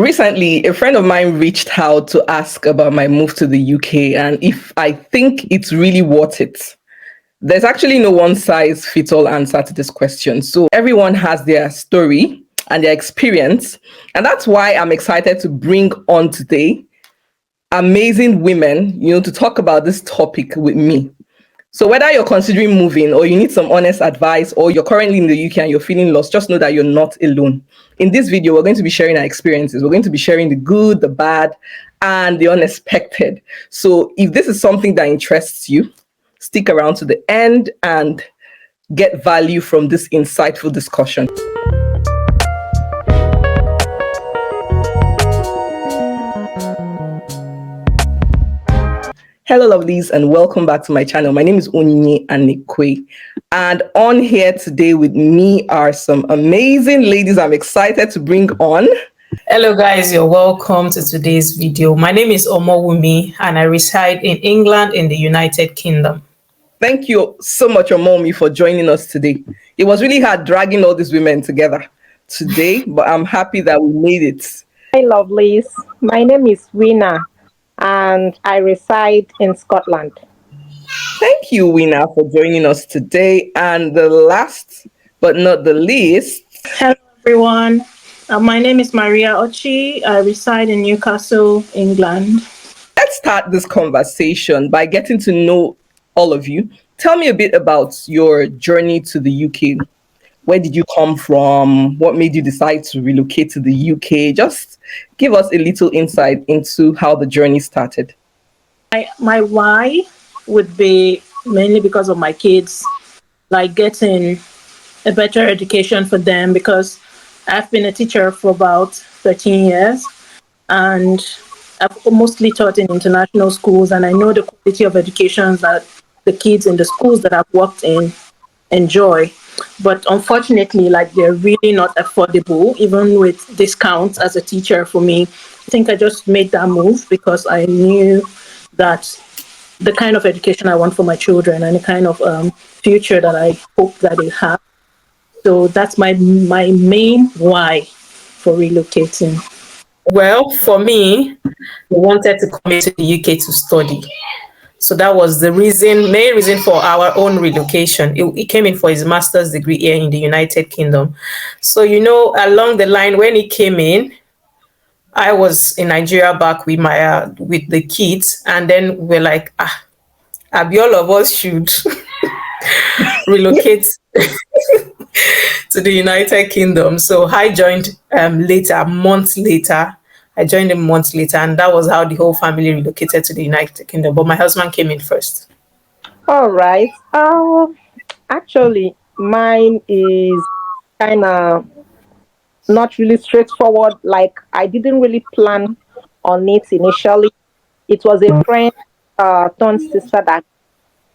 Recently, a friend of mine reached out to ask about my move to the UK and if I think it's really worth it. There's actually no one size fits all answer to this question. So everyone has their story and their experience. And that's why I'm excited to bring on today amazing women, to talk about this topic with me. So whether you're considering moving or you need some honest advice or you're currently in the UK and you're feeling lost, just know that you're not alone. In this video, we're going to be sharing our experiences. We're going to be sharing the good, the bad, and the unexpected. So if this is something that interests you, stick around to the end and get value from this insightful discussion. Hello, lovelies, and welcome back to my channel. My name is Onyinye Anikwe, and on here today with me are some amazing ladies I'm excited to bring on. Hello guys, you're welcome to today's video. My name is Omowumi and I reside in England in the United Kingdom. Thank you so much, Omomi, for joining us today. It was really hard dragging all these women together today, but I'm happy that we made it. Hi, lovelies. My name is Wina and I reside in Scotland. Thank you, Wina, for joining us today. And the last but not the least. Hello, everyone. My name is Maria Ochi. I reside in Newcastle, England. Let's start this conversation by getting to know all of you. Tell me a bit about your journey to the UK. Where did you come from? What made you decide to relocate to the UK? Just give us a little insight into how the journey started. My why would be mainly because of my kids, like getting a better education for them, because I've been a teacher for about 13 years and I've mostly taught in international schools, and I know the quality of education that the kids in the schools that I've worked in enjoy. But unfortunately, they're really not affordable, even with discounts as a teacher for me. I think I just made that move because I knew that the kind of education I want for my children and the kind of future that I hope that they have. So that's my main why for relocating. Well, for me, I wanted to come into the UK to study. So that was the main reason for our own relocation. He came in for his master's degree here in the United Kingdom. So, along the line, when he came in, I was in Nigeria back with with the kids. And then we're like, Abi, all of us should relocate to the United Kingdom. So I joined months later. I joined a month later, and that was how the whole family relocated to the United Kingdom. But my husband came in first. All right. Actually, mine is kind of not really straightforward. I didn't really plan on it initially. It was a friend turned sister that,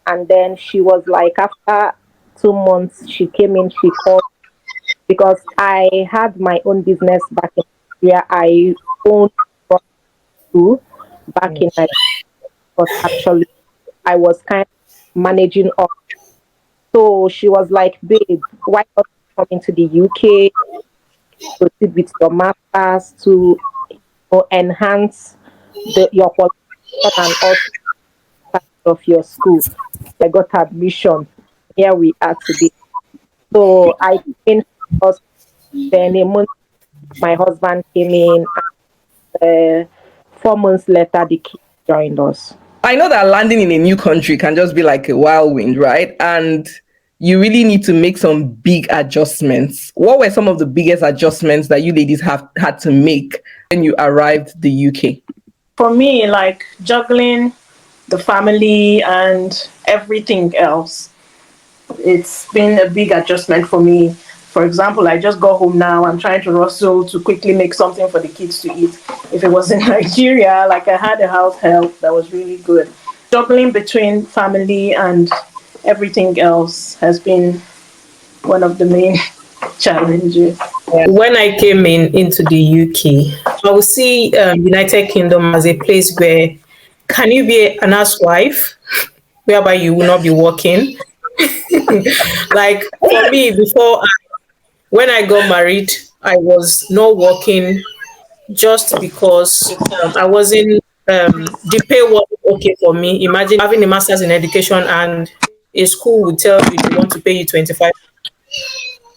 and then she was like, after 2 months, she came in, she called, because I had my own business back in Nigeria. I owned school back in Nigeria, but actually I was kind of managing up. So she was like, babe, why not come into the UK, proceed with your masters to enhance your qualification and also of your school. I got admission. Here we are today. So I came first, then a month my husband came in, and 4 months later the kids joined us. I know that landing in a new country can just be like a whirlwind, right? And you really need to make some big adjustments. What were some of the biggest adjustments that you ladies have had to make when you arrived the UK? For me, juggling the family and everything else, it's been a big adjustment for me. For example, I just got home now. I'm trying to rustle to quickly make something for the kids to eat. If it was in Nigeria, I had a house help that was really good. Juggling between family and everything else has been one of the main challenges. When I came into the UK, I would see United Kingdom as a place where can you be an housewife, whereby you will not be working. For me, when I got married, I was not working just because I wasn't, the pay was okay for me. Imagine having a master's in education and a school would tell you they want to pay you 25.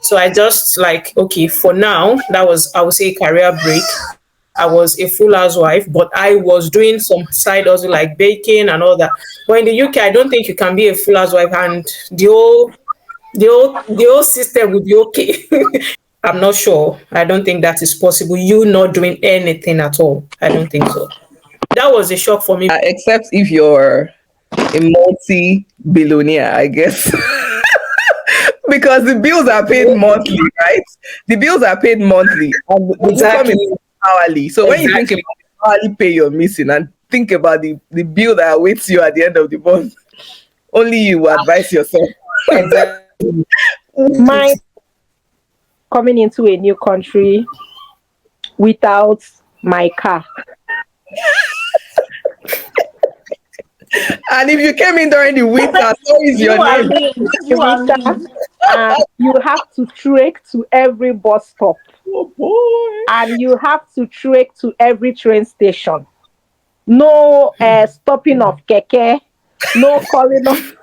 So I just like, okay, for now, that was, I would say, career break. I was a full housewife, but I was doing some side hustle like baking and all that. But in the UK, I don't think you can be a full housewife and the whole system would be okay. I'm not sure. I don't think that is possible. You not doing anything at all. I don't think so. That was a shock for me. Except if you're a multi-billionaire, I guess. Because the bills are paid monthly, right? The bills are paid monthly, and the Exactly. income is hourly. So when you think about the hourly pay you're missing and think about the bill that awaits you at the end of the month, only you will advise yourself. Exactly. My coming into a new country without my car. And if you came in during the winter, so is your name. You have to trek to every bus stop. Oh boy. And you have to trek to every train station. No stopping of keke, no calling of.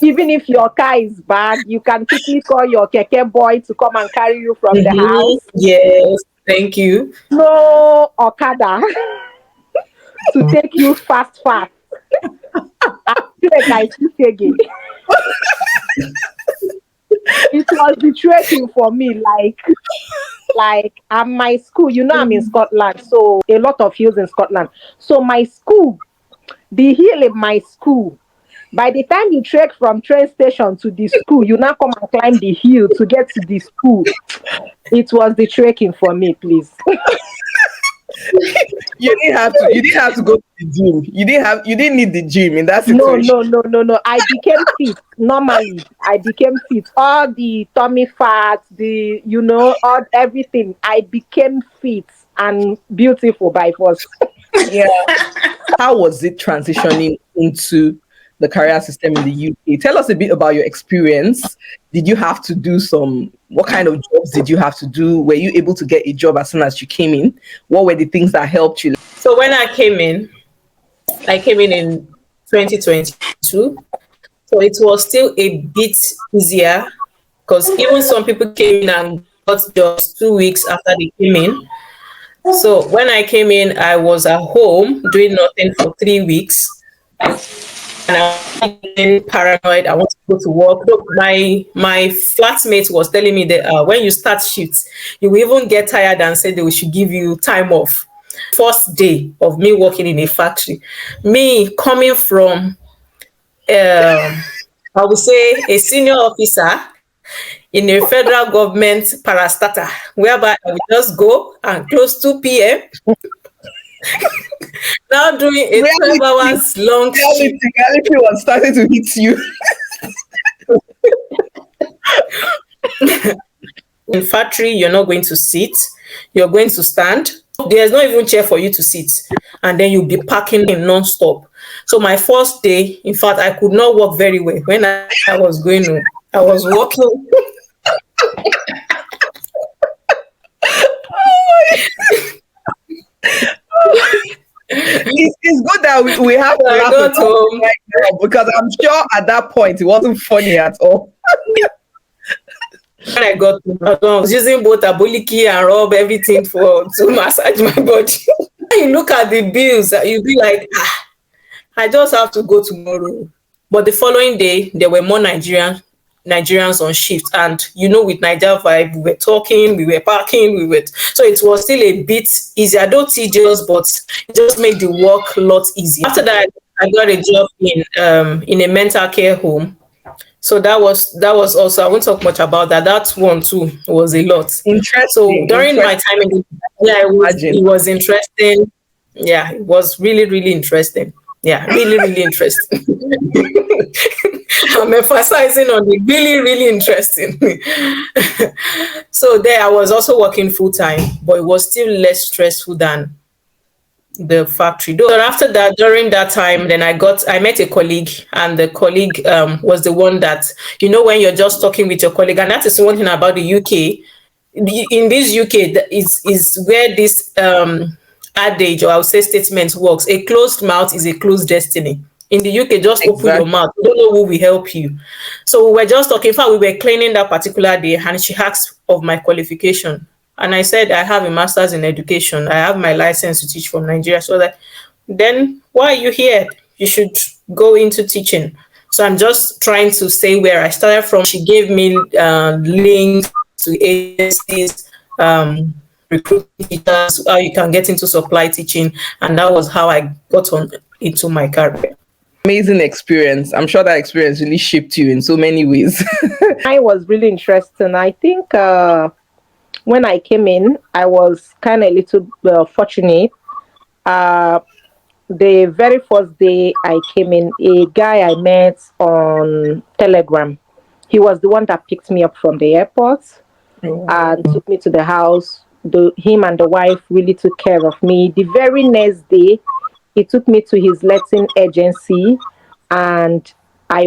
Even if your car is bad, you can quickly call your keke boy to come and carry you from the house. Yes, thank you. No Okada to take you fast. It was the trekking for me, like at my school, I'm in Scotland, so a lot of hills in Scotland. So my school, the hill in my school, by the time you trek from train station to the school, you now come and climb the hill to get to the school. It was the trekking for me, please. You didn't have to go to the gym. You didn't need the gym in that situation. No. I became fit. Normally, I became fit. All the tummy fat, all everything. I became fit and beautiful by force. Yeah. How was it transitioning into the career system in the UK? Tell us a bit about your experience. Did you have to do what kind of jobs did you have to do? Were you able to get a job as soon as you came in? What were the things that helped you? So when I came in in 2022. So it was still a bit easier because even some people came in and got just 2 weeks after they came in. So when I came in, I was at home doing nothing for 3 weeks. And I was paranoid. I want to go to work. Look, my flatmate was telling me that when you start shifts, you will even get tired and say they should give you time off. First day of me working in a factory, me coming from, I would say, a senior officer in a federal government parastatal, whereby I would just go and close 2 p.m. Now doing a 12 hours long shift. Reality was starting to hit you. In factory, you're not going to sit, you're going to stand. There's not even chair for you to sit, and then you'll be packing in non-stop. So my first day, in fact, I could not walk very well. When I was going home, I was walking. It's good that we have to laugh about it right now, because I'm sure at that point it wasn't funny at all. When I got home, I was using both aboliki and rub everything to massage my body. When you look at the bills, you'll be like, I just have to go tomorrow. But the following day, there were more Nigerians on shift, and with Niger vibe, we were talking, we were parking, so it was still a bit easier, though tedious, but it just made the work a lot easier. After that, I got a job in a mental care home. So that was also, I won't talk much about that. That one too was a lot. Interesting. So during my time it was interesting. Yeah, it was really, really interesting. Yeah, really, really interesting. I'm emphasizing on the really, really interesting. So there I was also working full time, but it was still less stressful than the factory. So after that, during that time, then I met a colleague, and the colleague was the one that, when you're just talking with your colleague, and that is one thing about the UK. in this UK is where this adage, or I would say statement, works. A closed mouth is a closed destiny. In the UK, just open your mouth. You don't know who will help you. So we were just talking. In fact, we were cleaning that particular day, and she asked of my qualification, and I said I have a master's in education. I have my license to teach from Nigeria. So that, then why are you here? You should go into teaching. So I'm just trying to say where I started from. She gave me links to agencies, recruiting teachers, how you can get into supply teaching, and that was how I got on into my career. Amazing experience. I'm sure that experience really shaped you in so many ways. I was really interesting. I think when I came in, I was kind of a little fortunate. The very first day I came in, a guy I met on Telegram, he was the one that picked me up from the airport and took me to the house. Him and the wife really took care of me. The very next day, he took me to his letting agency, and I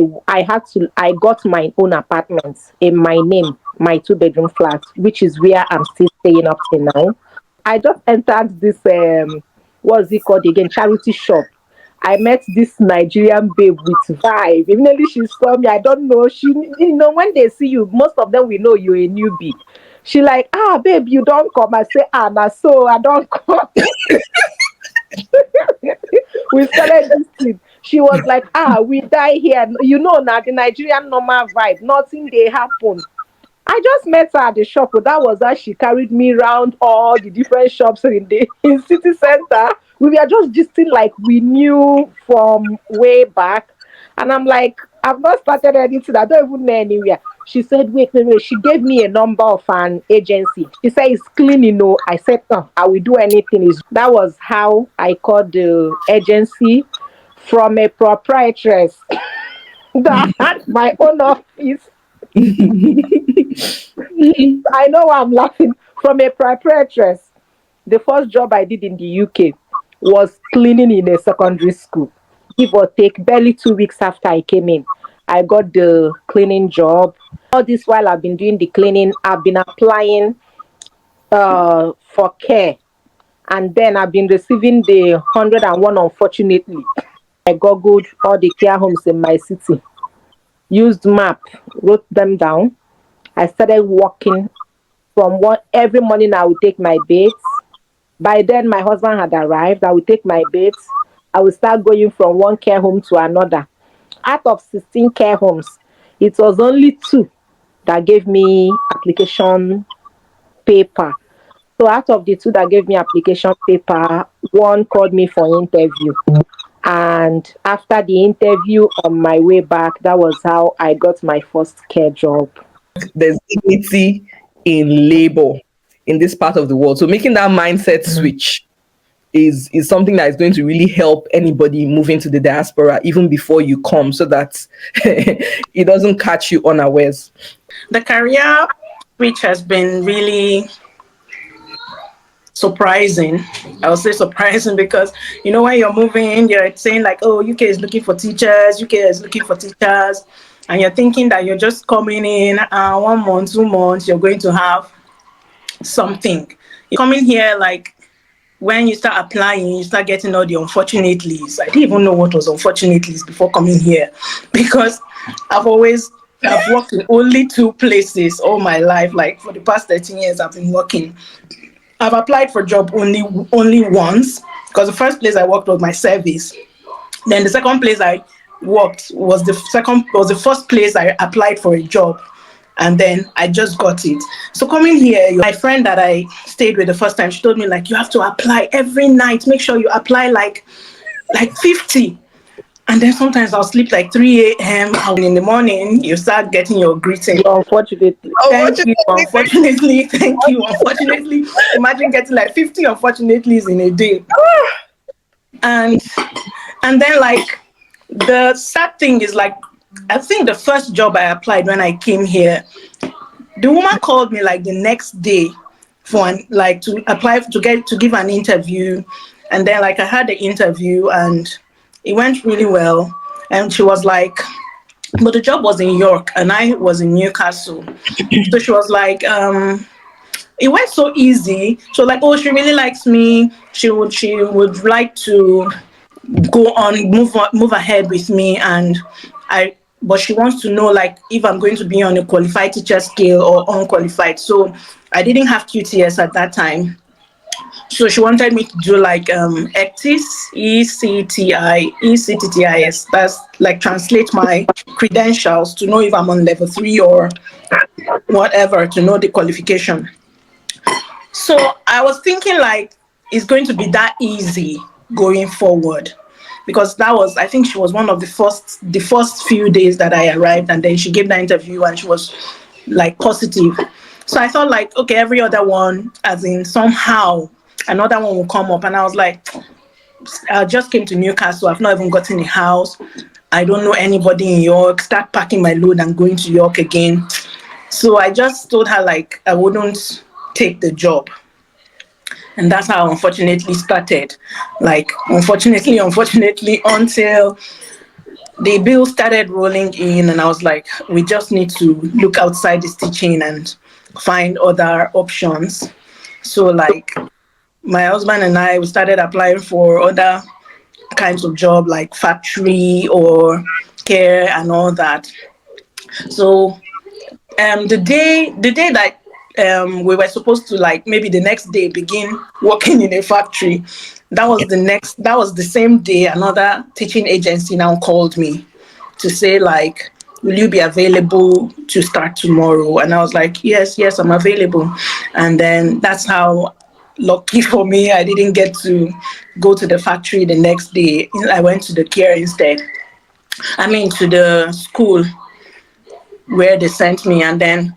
got my own apartment in my name, my 2-bedroom flat, which is where I'm still staying up to now. I just entered this what's it called again? Charity shop. I met this Nigerian babe with vibe. Immediately she saw me, I don't know. When they see you, most of them will know you're a newbie. She like, babe, you don't come. I say, nah, so I don't come. We started this thing. She was like, we die here. Now the Nigerian normal vibe. Nothing they happen. I just met her at the shop. That was how she carried me around all the different shops in city center. We were just gisting like we knew from way back. And I'm like, I've not started anything. I don't even know anywhere. She said, wait. She gave me a number of an agency. She said, it's clean, I said, I will do anything. That was how I called the agency from a proprietress that had my own office. I know I'm laughing. From a proprietress. The first job I did in the UK was cleaning in a secondary school. Give or take, barely 2 weeks after I came in, I got the cleaning job. All this while I've been doing the cleaning, I've been applying for care. And then I've been receiving the 101, unfortunately. I googled all the care homes in my city. Used map, wrote them down. I started walking from every morning. I would take my baths. By then, my husband had arrived. I would take my baths. I would start going from one care home to another. Out of 16 care homes, it was only 2 that gave me application paper. So out of the 2 that gave me application paper, 1 called me for interview. And after the interview on my way back, that was how I got my first care job. There's dignity in labor in this part of the world. So making that mindset switch is something that is going to really help anybody move into the diaspora even before you come, so that it doesn't catch you unawares. The career switch has been really surprising. I would say surprising because, when you're moving, you're saying like, UK is looking for teachers, and you're thinking that you're just coming in 1 month, 2 months, you're going to have something. You're coming here, like, when you start applying, you start getting all the unfortunately's. I didn't even know what was unfortunatelys before coming here, because I've worked in only 2 places all my life. Like for the past 13 years, I've been working. I've applied for a job only once, because the first place I worked was my service. Then the second place I worked was the first place I applied for a job, and then I just got it. So coming here, my friend that I stayed with the first time, she told me like, you have to apply every night. Make sure you apply like 50. And then sometimes I'll sleep like 3 a.m. and in the morning, you start getting your greeting. Unfortunately. Thank you, unfortunately. Thank you, unfortunately. Imagine getting like 50 unfortunately's in a day. And then like, the sad thing is like, I think the first job I applied when I came here, the woman called me like the next day to apply to give an interview. And then like I had the interview and it went really well. And she was like, but the job was in York and I was in Newcastle. So she was like, it went so easy. So like, oh, she really likes me. She would like to go on, move ahead with me, and but she wants to know like if I'm going to be on a qualified teacher scale or unqualified. So I didn't have QTS at that time. So she wanted me to do like ECTIS, ECTTIS. That's like translate my credentials to know if I'm on level 3 or whatever, to know the qualification. So I was thinking like it's going to be that easy going forward, because that was, I think she was one of the first few days that I arrived, and then she gave the interview and she was like positive. So I thought like, okay, every other one, as in somehow another one will come up, and I was like, I just came to Newcastle. I've not even gotten a house. I don't know anybody in York. Start packing my load and going to York again. So I just told her like I wouldn't take the job. And that's how unfortunately started. Like unfortunately, until the bill started rolling in, and I was like, we just need to look outside this teaching and find other options. So like my husband and I, we started applying for other kinds of job like factory or care and all that. So the day that we were supposed to like maybe the next day begin working in a factory, that was the same day another teaching agency now called me to say like, will you be available to start tomorrow? And I was like, yes, I'm available. And then that's how, lucky for me, I didn't get to go to the factory the next day. I went to the care instead. I mean, to the school where they sent me. And then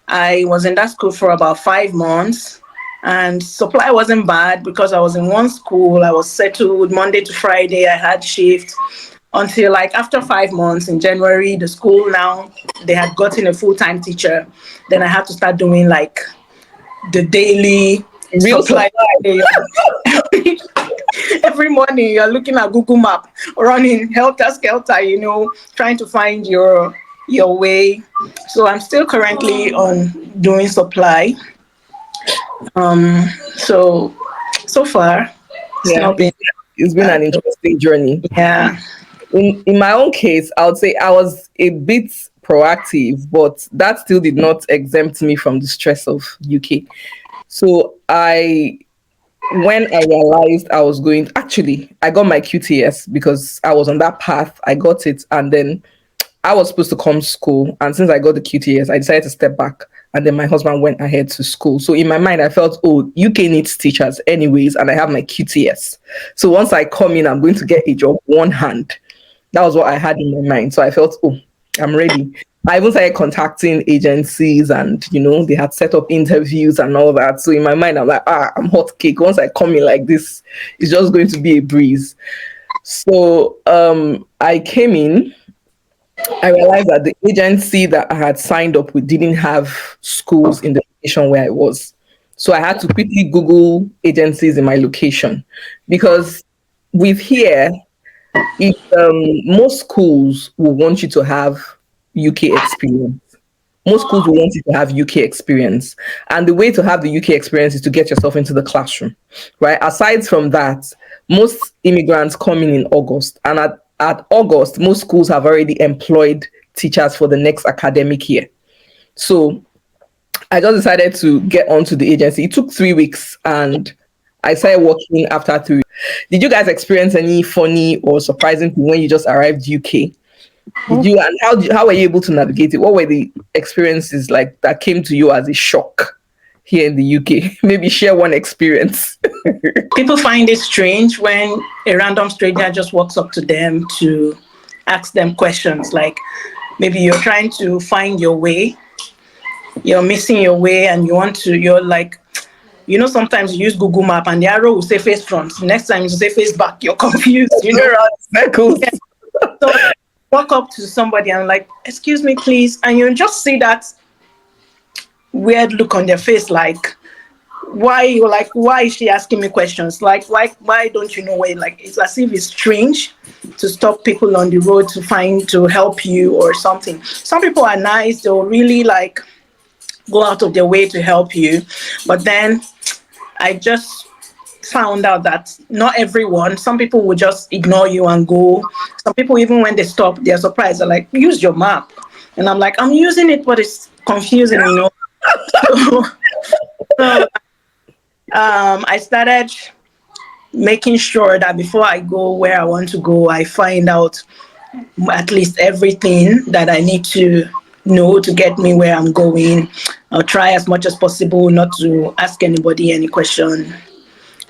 I was in that school for about 5 months. And supply wasn't bad because I was in one school. I was settled Monday to Friday. I had shift until like after 5 months in January, the school now, they had gotten a full-time teacher. Then I had to start doing like the daily Real supply. Every morning you're looking at Google Map, running helter-skelter, trying to find your way. So I'm still currently on doing supply. So far, it's been an interesting journey. Yeah. In my own case, I would say I was a bit proactive, but that still did not exempt me from the stress of UK. So when I realized I was I got my QTS because I was on that path. I got it, and then I was supposed to come to school. And since I got the QTS, I decided to step back. And then my husband went ahead to school. So in my mind, I felt, UK needs teachers anyways, and I have my QTS. So once I come in, I'm going to get a job one hand. That was what I had in my mind. So I felt, I'm ready. I even started contacting agencies, and they had set up interviews and all that. So in my mind, I'm like, I'm hot cake. Once I come in like this, it's just going to be a breeze. So I came in. I realized that the agency that I had signed up with didn't have schools in the location where I was. So I had to quickly Google agencies in my location, because with here, most schools will want you to have UK experience. Most schools will want you to have UK experience. And the way to have the UK experience is to get yourself into the classroom, right? Aside from that, most immigrants come in August. And at August, most schools have already employed teachers for the next academic year. So I just decided to get onto the agency. It took 3 weeks, and I started working after 3 weeks. Did you guys experience any funny or surprising thing when you just arrived UK? Did you, and how were you able to navigate it? What were the experiences like that came to you as a shock here in the UK? Maybe share one experience. People find it strange when a random stranger just walks up to them to ask them questions. Like maybe you're trying to find your way, you're missing your way, and you're like, sometimes you use Google Map and the arrow will say face front. Next time you say face back, you're confused. So walk up to somebody and like, excuse me, please. And you just see that weird look on their face, like, why is she asking me questions? Like, why don't you know where? Like, it's as if it's strange to stop people on the road to help you or something. Some people are nice. They'll really like go out of their way to help you. But then I just found out that not everyone, some people will just ignore you and go. Some people, even when they stop, they're surprised. They're like, use your map. And I'm like, I'm using it, but it's confusing, you know. So I started making sure that before I go where I want to go, I find out at least everything that I need to know to get me where I'm going. I'll try as much as possible not to ask anybody any question.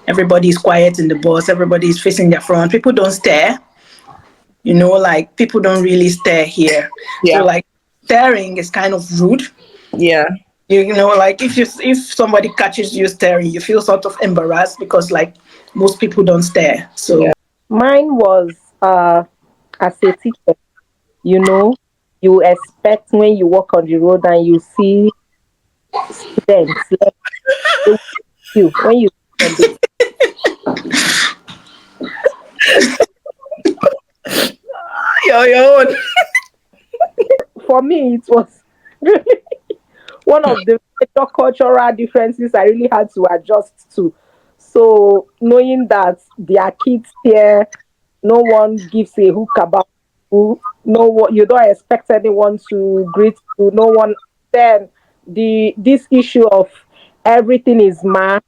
Everybody's quiet in the bus. Everybody's facing their front. People don't stare. You know, like people don't really stare here. Yeah. So like staring is kind of rude. Yeah. You know, like if somebody catches you staring, you feel sort of embarrassed because like most people don't stare. So Yeah. Mine was as a teacher, you know, you expect when you walk on the road and you see students, like, they will you when you on the Your own. for me it was really one of the major cultural differences I really had to adjust to. So knowing that there are kids here, no one gives a hook about you, no one, you don't expect anyone to greet you, no one. Then this issue of everything is ma,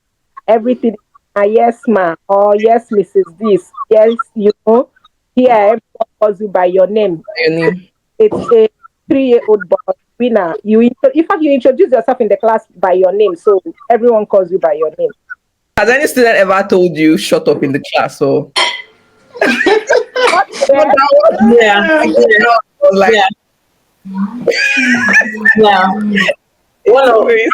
everything yes ma, or yes Mrs. This, yes, you know, here everyone calls you by your name. Your name. It's a 3-year-old boy, winner. In fact, you introduce yourself in the class by your name, so everyone calls you by your name. Has any student ever told you shut up in the class? Or Not but there. that was, Yeah. I was like, Yeah. Yeah. One of crazy.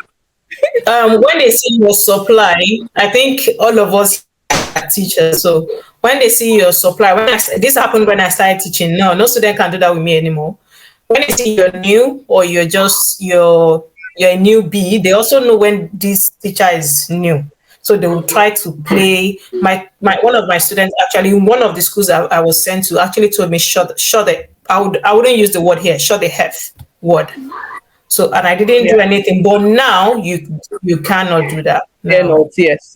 when they see your supply, I think all of us are teachers. So when they see your supply, this happened when I started teaching. No, no student can do that with me anymore. When they see you're new or you're a newbie, they also know when this teacher is new. So they will try to play. My one of my students actually in one of the schools I was sent to actually told me shut it. I wouldn't use the word here. Shut the hef word. So and I didn't do anything. But now you cannot do that. Yeah, No. no, yes.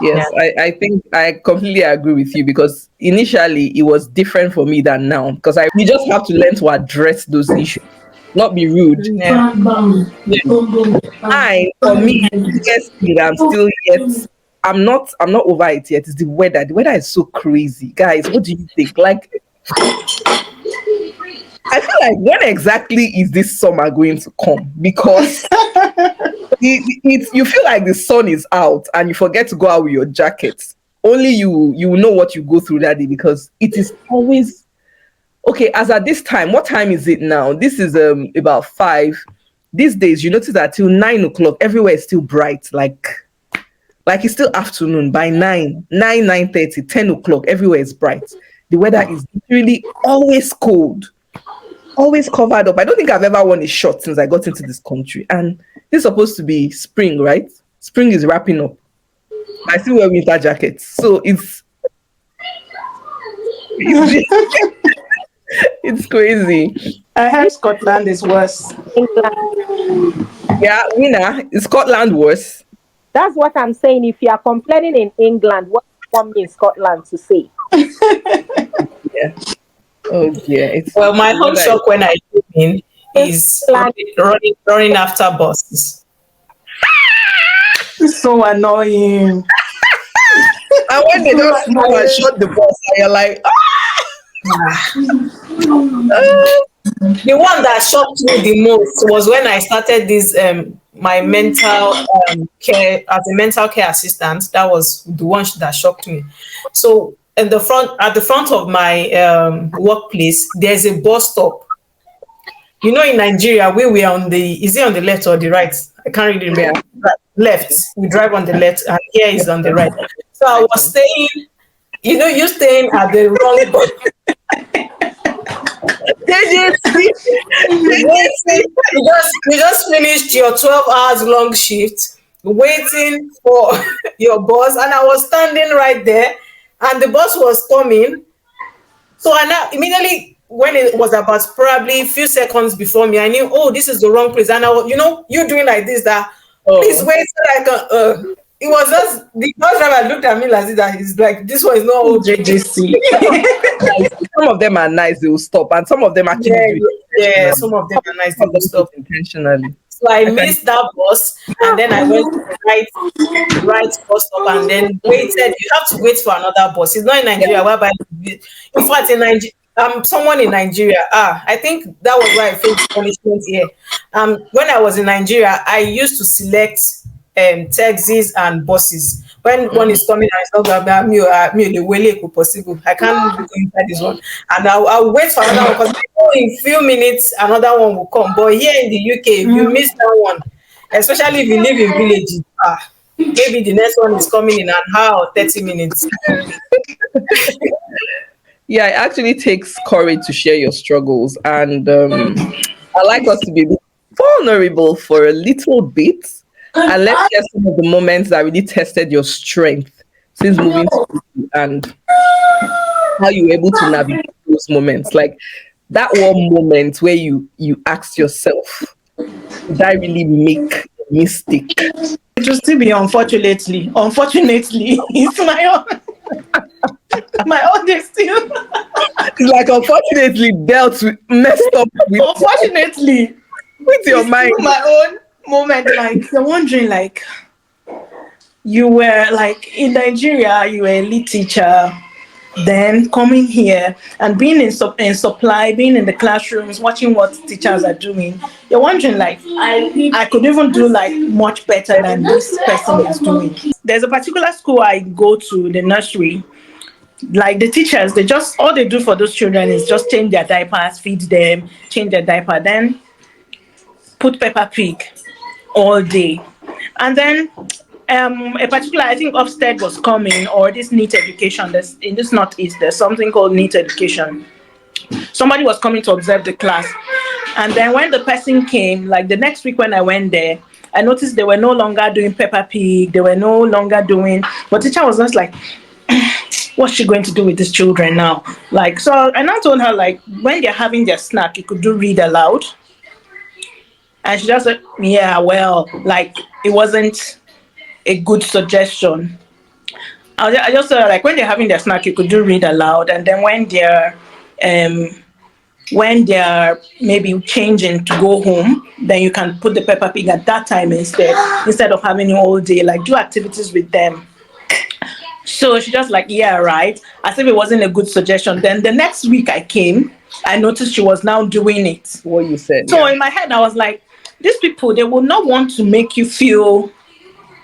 Yeah. I think I completely agree with you because initially it was different for me than now because we just have to learn to address those issues, not be rude. Yeah. For me, the biggest thing that I'm not over it yet is the weather. The weather is so crazy. Guys, what do you think? Like I feel like when exactly is this summer going to come? Because you feel like the sun is out and you forget to go out with your jacket. Only you will know what you go through that day because it is always okay. As at this time, what time is it now? This is about 5. These days, you notice that till 9 o'clock, everywhere is still bright. Like it's still afternoon by 9:30, 10 o'clock, everywhere is bright. The weather is really always cold, always covered up. I don't think I've ever worn a short since I got into this country. And this is supposed to be spring, right? Spring is wrapping up. I still wear winter jackets. So it's crazy. I heard Scotland is worse. England. Yeah, winner. Is Scotland worse? That's what I'm saying. If you are complaining in England, what do you want me in Scotland to say? Yeah. Oh yeah. Well, my whole shock when I came in is England, running after buses. It's so annoying. And when they don't come and shut the bus, and you're like, The one that shocked me the most was when I started this my mental care as a mental care assistant. That was the one that shocked me. So at the front of my workplace, there's a bus stop. You know, in Nigeria, where we are is it on the left or the right? I can't really remember. Left. We drive on the left, and here is on the right. So I was staying. You're staying at the wrong bus. You just finished your 12 hours long shift waiting for your bus, and I was standing right there and the bus was coming. So I now immediately when it was about probably a few seconds before me, I knew, oh, this is the wrong place. And I was, you doing like this, that, please wait so I can, it was just, the bus driver looked at me like this, that he's like, this one is not okay. JJC. Some of them are nice, they will stop, and some of them actually do it Yeah, intentionally. some of them are nice, they Some of will them do stop. it intentionally. So I missed that bus, and then I went to the right bus stop, and then waited. You have to wait for another bus. It's not in Nigeria, whereby, in fact, in Nigeria, someone in Nigeria. I think that was why I faced punishment here. When I was in Nigeria, I used to select taxis and buses. When one is coming and it's not going to be the way possible, I can't go inside this one, and I'll wait for another one, because in few minutes another one will come. But here in the UK, if you miss that one, especially if you live in villages, maybe the next one is coming in an hour or 30 minutes. Yeah, it actually takes courage to share your struggles, and I like us to be vulnerable for a little bit, and let's share some of the moments that really tested your strength since moving to UK, and how you were able to navigate those moments. Like that one moment where you asked yourself, did I really make a mistake? It will still be unfortunately. Unfortunately, it's my own. My own day still. It's like unfortunately dealt with, messed up with, Unfortunately, with your it's mind. still my own moment. Like you're wondering, like you were like in Nigeria, you were a lead teacher. Then coming here and being in supply, being in the classrooms, watching what teachers are doing, you're wondering like, I could even do like much better than this person is doing. There's a particular school I go to, the nursery. Like the teachers, they just, all they do for those children is just change their diapers, feed them, change their diaper, then put Peppa Pig all day. And then a particular, I think Ofsted was coming, or this NEET education. There's, in this Northeast, there's something called NEET education. Somebody was coming to observe the class. And then when the person came, like the next week when I went there, I noticed they were no longer doing Peppa Pig. They were no longer doing, but teacher was just like, what's she going to do with these children now? Like, so I now told her, like, when they're having their snack, you could do read aloud. And she just said, yeah, well, like, it wasn't a good suggestion. I just said, like, when they're having their snack, you could do read aloud. And then when they're maybe changing to go home, then you can put the Peppa Pig at that time instead of having it all day, like, do activities with them. So she just like, yeah, right. As if it wasn't a good suggestion. Then the next week I came, I noticed she was now doing it. What you said. So in my head, I was like, these people, they will not want to make you feel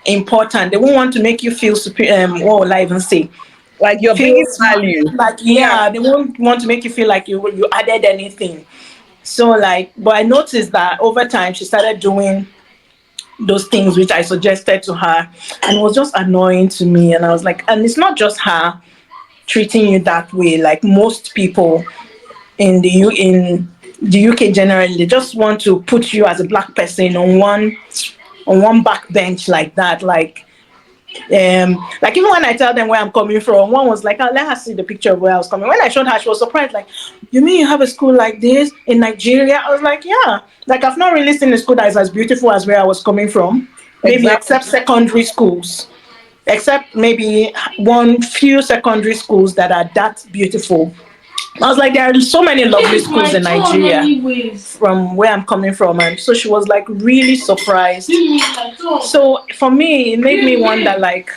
important. They won't want to make you feel superior. What will I even say? Like you're bringing value. Like, yeah, they won't want to make you feel like you added anything. So like, but I noticed that over time she started doing those things which I suggested to her, and it was just annoying to me. And I was like, and it's not just her treating you that way. Like most people in the UK generally, they just want to put you as a black person on one back bench like that. Like even when I tell them where I'm coming from, one was like, oh, let her see the picture of where I was coming. When I showed her, she was surprised, like, you mean you have a school like this in Nigeria? I was like, yeah. Like, I've not really seen a school that is as beautiful as where I was coming from. Maybe except secondary schools. Except maybe one few secondary schools that are that beautiful. I was like, there are so many lovely schools in Nigeria from where I'm coming from. And so she was like really surprised. So for me, it made me wonder, like,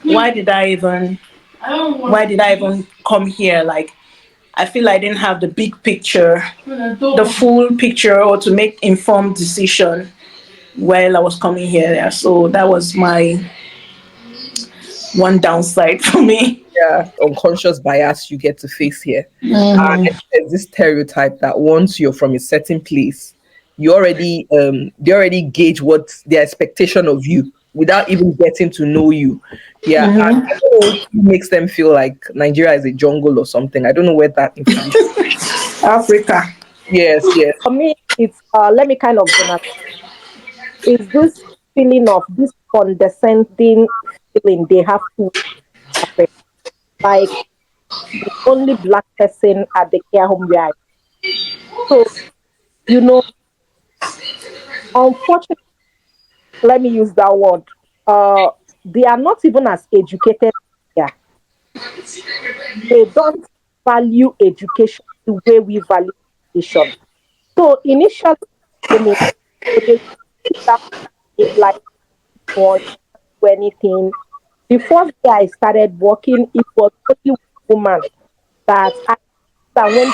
why did I even come here? Like, I feel I didn't have the big picture, the full picture, or to make informed decision while I was coming here. So that was my one downside for me. Yeah, unconscious bias you get to face here. And there's this stereotype that once you're from a certain place, you already they already gauge what their expectation of you without even getting to know you. Yeah, and I don't know what makes them feel like Nigeria is a jungle or something. I don't know where that information. Africa. Yes. For me, it's let me kind of generalize. Is this feeling of this condescending feeling they have to Africa, like the only black person at the care home where I So, you know, unfortunately, let me use that word. They are not even as educated. Yeah, they don't value education the way we value education. So initially, came in, so they sit down with like much do anything. The first day I started working, it was only one woman that I that when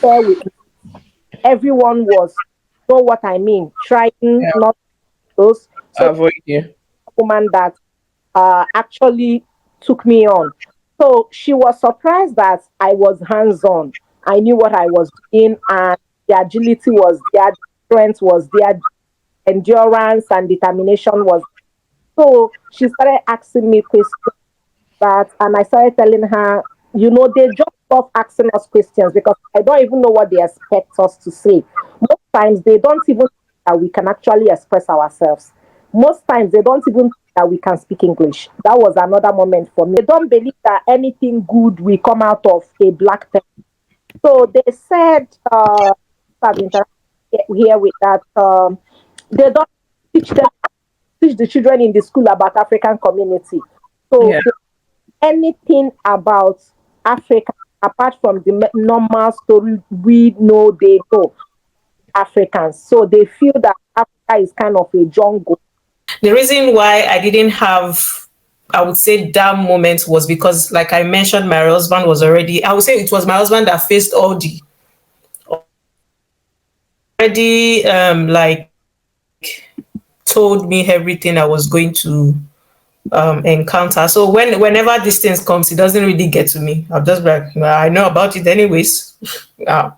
there with me, everyone was know what I mean, trying Yeah, not those. So avoid you. woman that actually took me on. So she was surprised that I was hands on. I knew what I was doing, and the agility was there, the strength was there, endurance and determination was. So she started asking me questions that, and I started telling her, they just stop asking us questions because I don't even know what they expect us to say. Most times they don't even think that we can actually express ourselves. Most times they don't even think that we can speak English. That was another moment for me. They don't believe that anything good will come out of a black person. So they said, I've interacted here with that. They don't teach them teach the children in the school about African community. So Yeah. anything about Africa apart from the normal story we know they know Africans. So they feel that Africa is kind of a jungle. The reason why I didn't have, I would say, that moment was because, like I mentioned, my husband was already, I would say it was my husband that faced all the already like told me everything I was going to encounter. So whenever this things comes, it doesn't really get to me. I'll just be like, "Well, I know about it anyways." That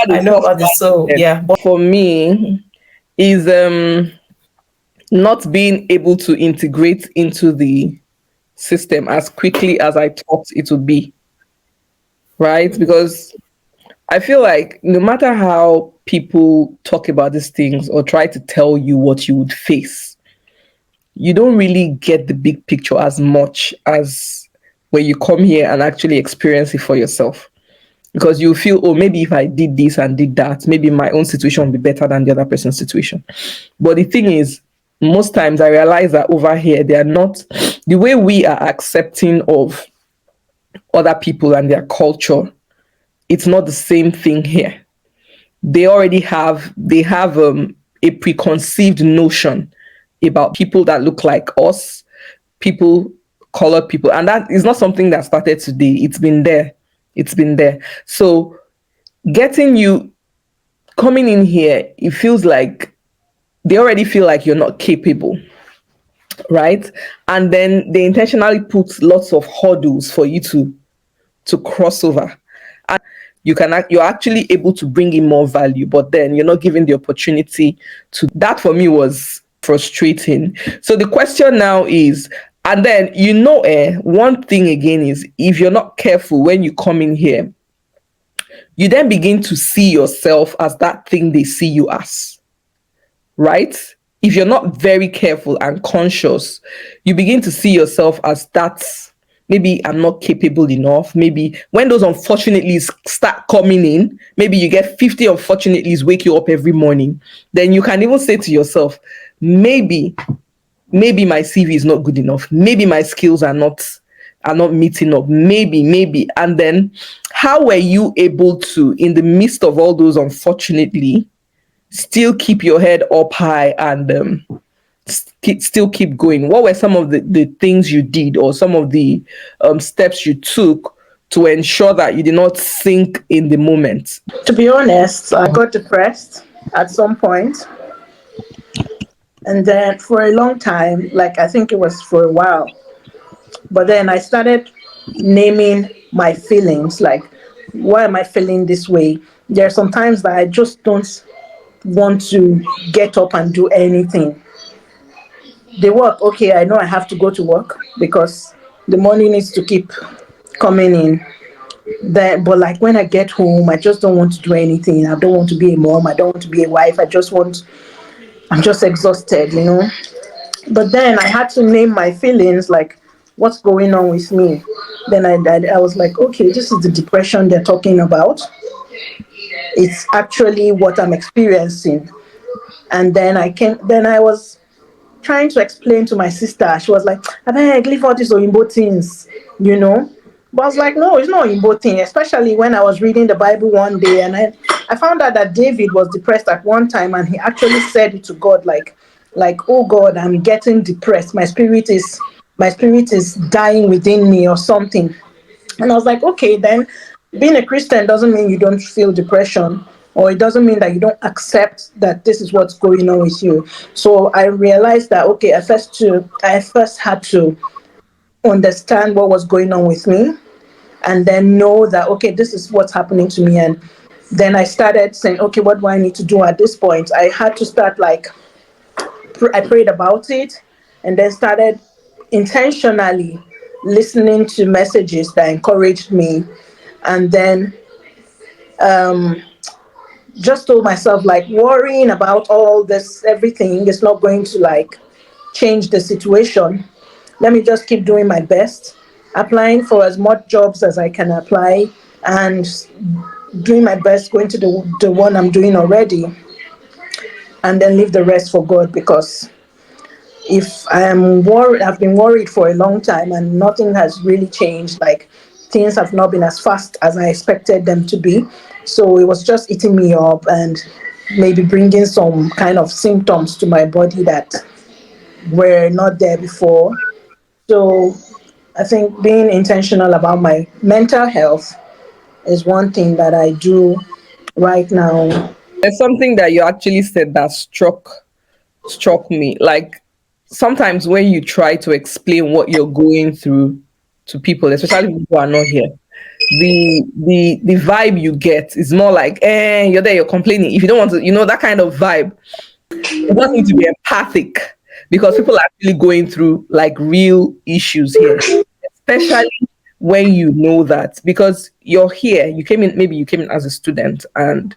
I is know tough about it. So yeah, but for me is not being able to integrate into the system as quickly as I thought it would be, right? Because I feel like no matter how people talk about these things or try to tell you what you would face, you don't really get the big picture as much as when you come here and actually experience it for yourself. Because you feel, oh, maybe if I did this and did that, maybe my own situation would be better than the other person's situation. But the thing is, most times I realize that over here, they are not the way we are accepting of other people and their culture. It's not the same thing here. They have a preconceived notion about people that look like us, people, colored people, and that is not something that started today. It's been there. It's been there. So getting you coming in here, it feels like they already feel like you're not capable, right? And then they intentionally put lots of hurdles for you to cross over. And you're actually able to bring in more value, but then you're not given the opportunity to. That for me was frustrating. So the question now is, and then one thing again is, if you're not careful when you come in here, you then begin to see yourself as that thing they see you as, right? If you're not very careful and conscious, you begin to see yourself as that. Maybe I'm not capable enough. Maybe when those unfortunately's start coming in, maybe you get 50 unfortunatelys wake you up every morning. Then you can even say to yourself, maybe, maybe my CV is not good enough. Maybe my skills are not meeting up. Maybe. And then how were you able to, in the midst of all those unfortunately, still keep your head up high and still keep going? What were some of the things you did or some of the steps you took to ensure that you did not sink in the moment? To be honest, I got depressed at some point, and then for a long time, like I think it was for a while, but then I started naming my feelings, like why am I feeling this way? There are some times that I just don't want to get up and do anything. The work, okay, I know I have to go to work because the money needs to keep coming in. But like when I get home, I just don't want to do anything. I don't want to be a mom. I don't want to be a wife. I'm just exhausted. But then I had to name my feelings, like what's going on with me. Then I was like, okay, this is the depression they're talking about. It's actually what I'm experiencing. And then I was trying to explain to my sister. She was like, I beg, leave all these Oyinbo things, you know. But I was like, no, it's not Oyinbo thing, especially when I was reading the Bible one day and I found out that David was depressed at one time and he actually said it to God, like, oh God, I'm getting depressed. My spirit is dying within me or something. And I was like, okay, then being a Christian doesn't mean you don't feel depression, or it doesn't mean that you don't accept that this is what's going on with you. So I realized that, okay, I first had to understand what was going on with me, and then know that, okay, this is what's happening to me. And then I started saying, okay, what do I need to do at this point? I had to start like, I prayed about it, and then started intentionally listening to messages that encouraged me, and then just told myself, like, worrying about all this everything is not going to like change the situation. Let me just keep doing my best, applying for as much jobs as I can apply, and doing my best going to the one I'm doing already, and then leave the rest for God. Because if I am worried, I've been worried for a long time and nothing has really changed. Like, things have not been as fast as I expected them to be. So it was just eating me up and maybe bringing some kind of symptoms to my body that were not there before. So I think being intentional about my mental health is one thing that I do right now. There's something that you actually said that struck me. Like, sometimes when you try to explain what you're going through to people, especially people who are not here, the vibe you get is more like, you're there, you're complaining. If you don't want to, that kind of vibe. You just need to be empathic, because people are actually going through like real issues here, especially when you know that, because you're here, maybe you came in as a student, and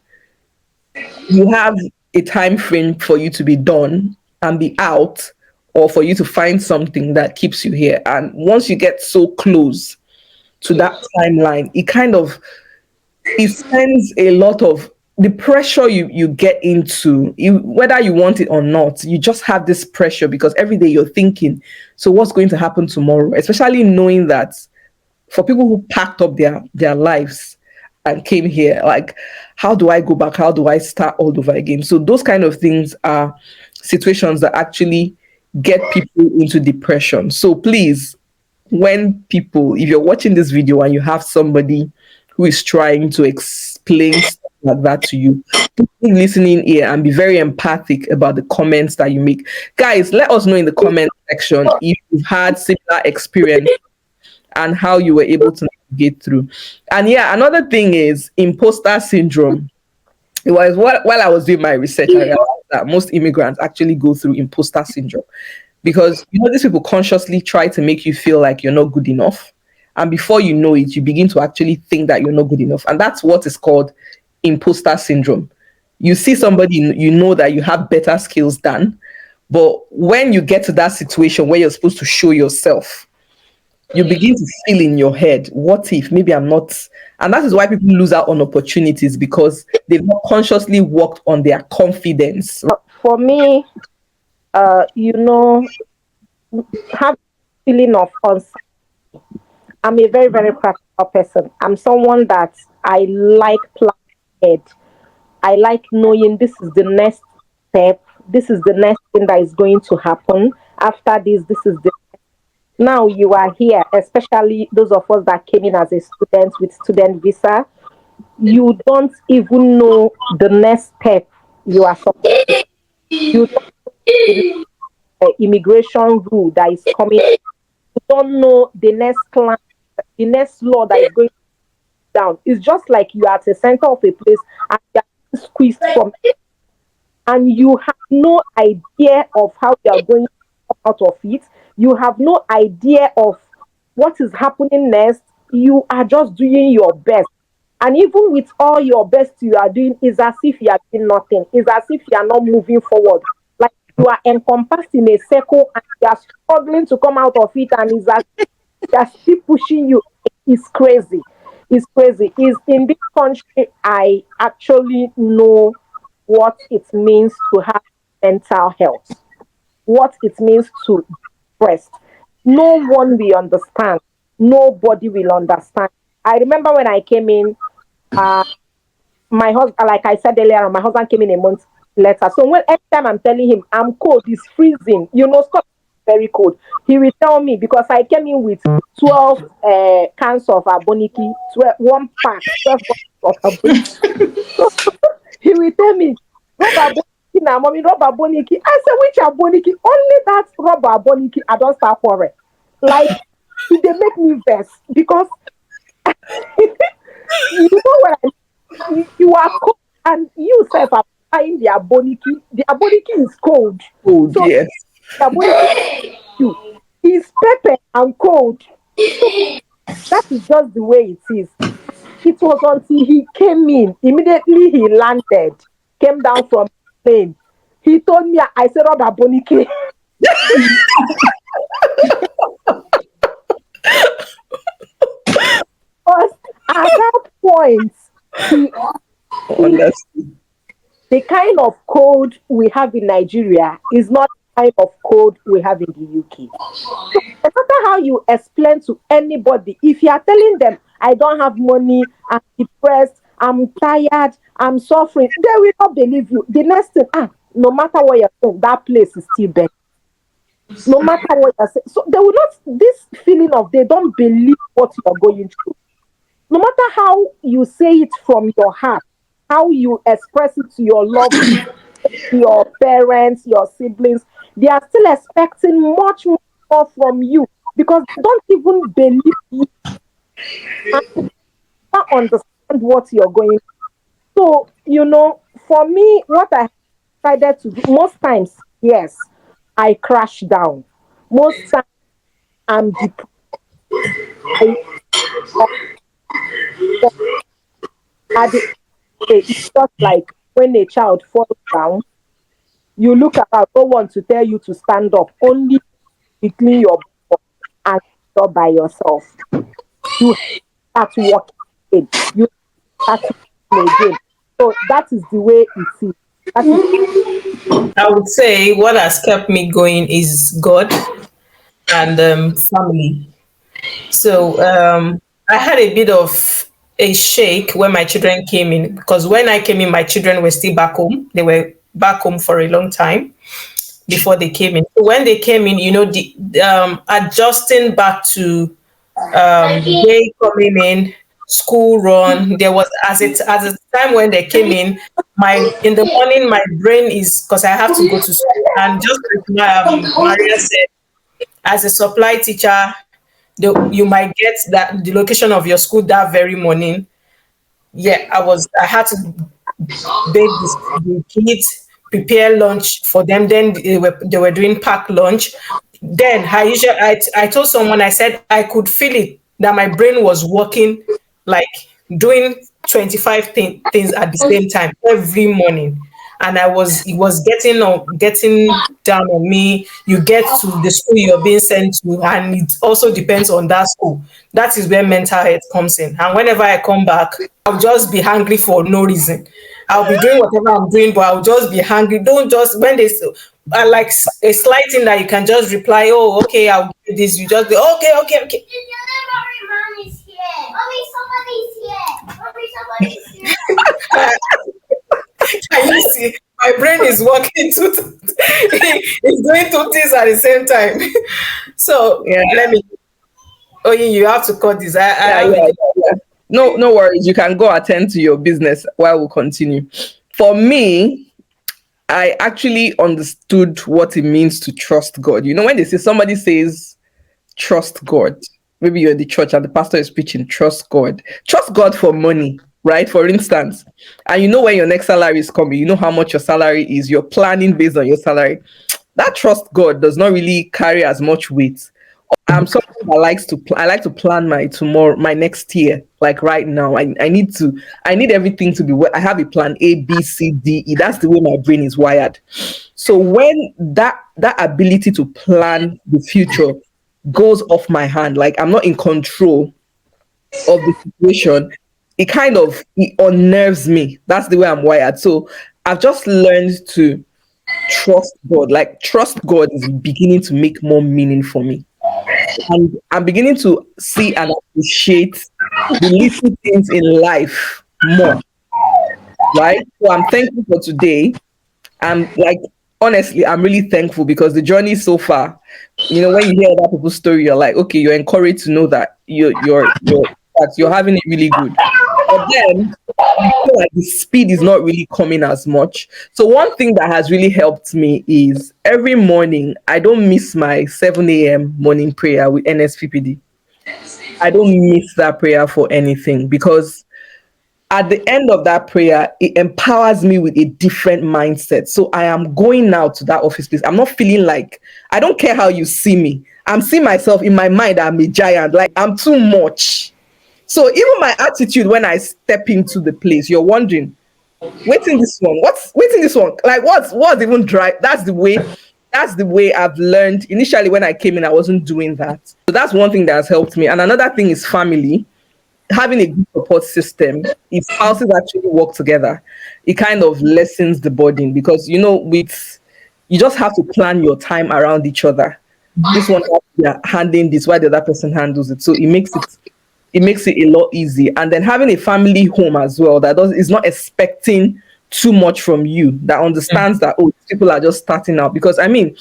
you have a time frame for you to be done and be out, or for you to find something that keeps you here. And once you get so close to that timeline, it sends a lot of the pressure you get into, whether you want it or not. You just have this pressure because every day you're thinking, so what's going to happen tomorrow? Especially knowing that for people who packed up their lives and came here, like, how do I go back? How do I start all over again? So those kind of things are situations that actually get people into depression. So please, if you're watching this video and you have somebody who is trying to explain stuff like that to you, please be listening here and be very empathic about the comments that you make. Guys, let us know in the comment section if you've had similar experience and how you were able to get through. And yeah, another thing is imposter syndrome. It was while I was doing my research, I realized that most immigrants actually go through imposter syndrome, because these people consciously try to make you feel like you're not good enough, and before you know it, you begin to actually think that you're not good enough, and that's what is called imposter syndrome. You see somebody, you know that you have better skills than, but when you get to that situation where you're supposed to show yourself, you begin to feel in your head, what if maybe I'm not? And that is why people lose out on opportunities, because they've not consciously worked on their confidence. For me, you know, have feeling of uncertainty. I'm a very, very practical person. I'm someone that I like planning ahead. I like knowing this is the next step. This is the next thing that is going to happen. After this is the now you are here, especially those of us that came in as a student with student visa. You don't even know the next step you are supposed to. You don't know the immigration rule that is coming. You don't know the next client, the next law that is going down. It's just like you are at the center of a place and you are squeezed from, and you have no idea of how you are going to come out of it. You have no idea of what is happening next. You are just doing your best. And even with all your best you are doing, is as if you are doing nothing. It's as if you are not moving forward. Like you are encompassed in a circle and you are struggling to come out of it, and it's as if they are still pushing you It's crazy. It's crazy. Is in this country I actually know what it means to have mental health, what it means to be depressed. No one will understand. Nobody will understand. I remember when I came in, uh, my husband, like I said earlier, my husband came in a month later. So when every time I'm telling him I'm cold, it's freezing. Scotland is very cold. He will tell me because I came in with 12 cans of aboniki, 12, one pack, 12 bottles of aboniki. So he will tell me, rubber aboniki now, mommy, rubber aboniki. I said, which aboniki? Only that rubber aboniki. I don't start for it. Like, they make me vex because you know what I you are cold and you self are buying the aboniki. The aboniki is cold. Oh, So yes. the aboniki you is pepper and cold. So that is just the way it is. It was until he came in, immediately he landed, came down from the plane. He told me, I said, Rubber Bonike. Because at that point, he, Understood. the kind of cold we have in Nigeria is not the kind of cold we have in the UK. So no matter how you explain to anybody, if you are telling them, I don't have money, I'm depressed, I'm tired, I'm suffering, they will not believe you. The next thing, no matter what you're saying, that place is still better. No matter what you're saying. So they will not, this feeling of they don't believe what you're going through. No matter how you say it from your heart, how you express it to your loved ones, your parents, your siblings, they are still expecting much more from you because they don't even believe you and they don't understand what you're going through. So, for me, what I decided to do most times, yes, I crash down. Most times I'm depressed. I, at the end of the day, it's just like when a child falls down, you look around, no one to tell you to stand up, only you clean your body and stop by yourself. You start walking again. You start walking again. So that is the way it is. That is I would say what has kept me going is God and family. So I had a bit of a shake when my children came in because when I came in, my children were still back home. They were back home for a long time before they came in. So when they came in, the adjusting back to they coming in, school run. There was as a time when they came in, my in the morning my brain is because I have to go to school. And just like Maria said, as a supply teacher, you might get that the location of your school that very morning. Yeah, I had to bake the kids, prepare lunch for them. Then they were doing pack lunch. Then I told someone, I said I could feel it that my brain was working like doing 25 things at the same time every morning. And it was getting down on me. You get to the school you're being sent to, and it also depends on that school. That is where mental health comes in. And whenever I come back, I'll just be hungry for no reason. I'll be doing whatever I'm doing, but I'll just be hungry. Don't just when they like a slight thing that you can just reply, oh, okay, I'll do this. You just be okay, okay, okay. Mommy's here. Mommy, somebody's here. Mommy, somebody's here. Can you see? My brain is working it's doing two things at the same time. So Yeah. let me. Oh, you have to cut this. I Yeah, have yeah, it. yeah. No worries. You can go attend to your business while we continue. For me, I actually understood what it means to trust God. When they say somebody says trust God, maybe you're in the church and the pastor is preaching, trust God. Trust God for money, right? For instance, and when your next salary is coming, you know how much your salary is, you're planning based on your salary. That trust God does not really carry as much weight. I'm someone that I like to plan my tomorrow, my next year. Like right now, I need everything to be. I have a plan A, B, C, D, E. That's the way my brain is wired. So when that ability to plan the future goes off my hand, like I'm not in control, of the situation, it unnerves me. That's the way I'm wired. So I've just learned to trust God. Like trust God is beginning to make more meaning for me. And I'm beginning to see and appreciate the little things in life more. Right. So I'm thankful for today. I'm like, honestly, I'm really thankful because the journey so far, when you hear other people's story, you're like, okay, you're encouraged to know that you're having it really good. But then you feel like the speed is not really coming as much. So one thing that has really helped me is every morning I don't miss my 7 a.m. morning prayer with NSPPD. I don't miss that prayer for anything because at the end of that prayer, it empowers me with a different mindset. So I am going now to that office place. I'm not feeling like, I don't care how you see me. I'm seeing myself in my mind. I'm a giant. Like I'm too much. So even my attitude when I step into the place, you're wondering, waiting this one. What's waiting this one? Like what's even dry? That's the way I've learned. Initially, when I came in, I wasn't doing that. So that's one thing that has helped me. And another thing is family. Having a good support system, if spouses actually work together, it kind of lessens the burden because you just have to plan your time around each other. This one handling this while the other person handles it. So it makes it a lot easy. And then having a family home as well that is not expecting too much from you, that understands that people are just starting out. Because I mean,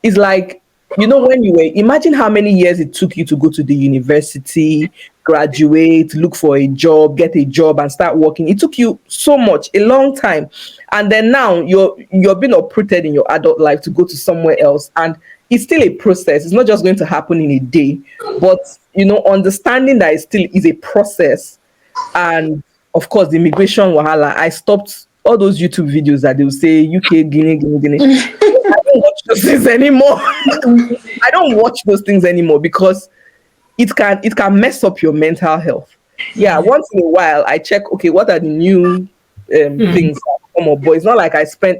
it's like, when imagine how many years it took you to go to the university, graduate, look for a job, get a job, and start working. It took you so much, a long time. And then now you're being uprooted in your adult life to go to somewhere else. And it's still a process. It's not just going to happen in a day. But, understanding that it still is a process. And of course, the immigration wahala, I stopped all those YouTube videos that they will say UK, Guinea, Guinea, Guinea. I don't watch those things anymore. I don't watch those things anymore because it can mess up your mental health. Yeah, once in a while I check, okay, what are the new things that come up? But it's not like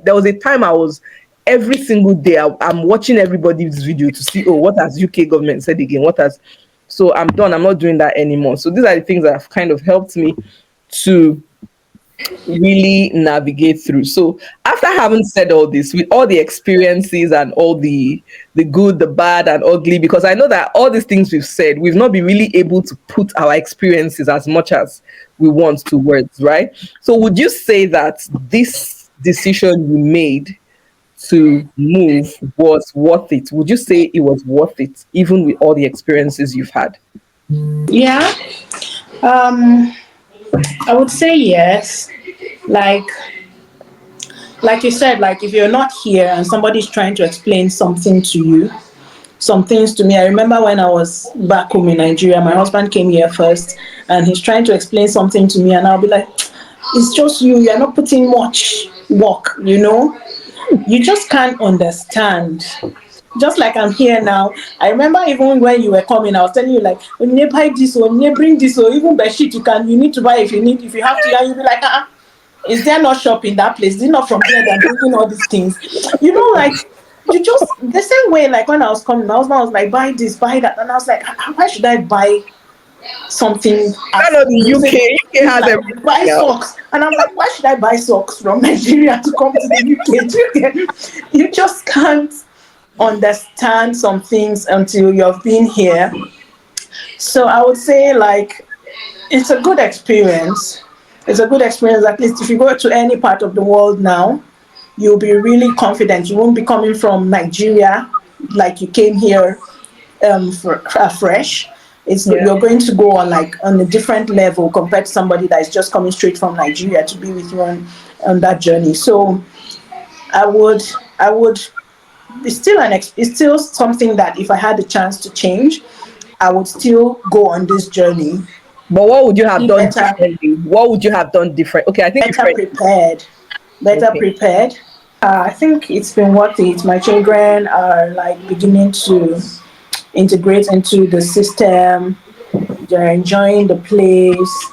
there was a time I was every single day I'm watching everybody's video to see, oh, what has UK government said again? So I'm done. I'm not doing that anymore. So these are the things that have kind of helped me to really navigate through. So after having said all this, with all the experiences and all the good, the bad and ugly, because I know that all these things we've said, we've not been really able to put our experiences as much as we want to words, right? So would you say that this decision you made to move was worth it? Would you say it was worth it, even with all the experiences you've had? Yeah. I would say yes. Like you said, like if you're not here and somebody's trying to explain something to you, some things to me. I remember when I was back home in Nigeria, my husband came here first and he's trying to explain something to me and I'll be like, it's just you're not putting much work, you just can't understand. Just like I'm here now. I remember even when you were coming, I was telling you like, when you buy this or when you bring this or even bedsheet, you need to buy if you have to, and you'll be like, is there not shop in that place? Is it not from there that I'm bringing all these things? Like you just the same way like when I was coming, my husband was like, buy this, buy that, and I was like, why should I buy something? I know the UK has like, everything buy else. socks, and I'm like, why should I buy socks from Nigeria to come to the UK? You just can't understand some things until you've been here. So I would say like it's a good experience. It's a good experience. At least if you go to any part of the world now, you'll be really confident. You won't be coming from Nigeria like you came here fresh. You're going to go on a different level compared to somebody that is just coming straight from Nigeria to be with you on that journey. So I would it's still something that if I had the chance to change, I would still go on this journey. But what would you have done Better, differently? What would you have done different? Okay, I think better prepared. Better Okay. prepared. I think it's been worth it. My children are like beginning to integrate into the system. They're enjoying the place,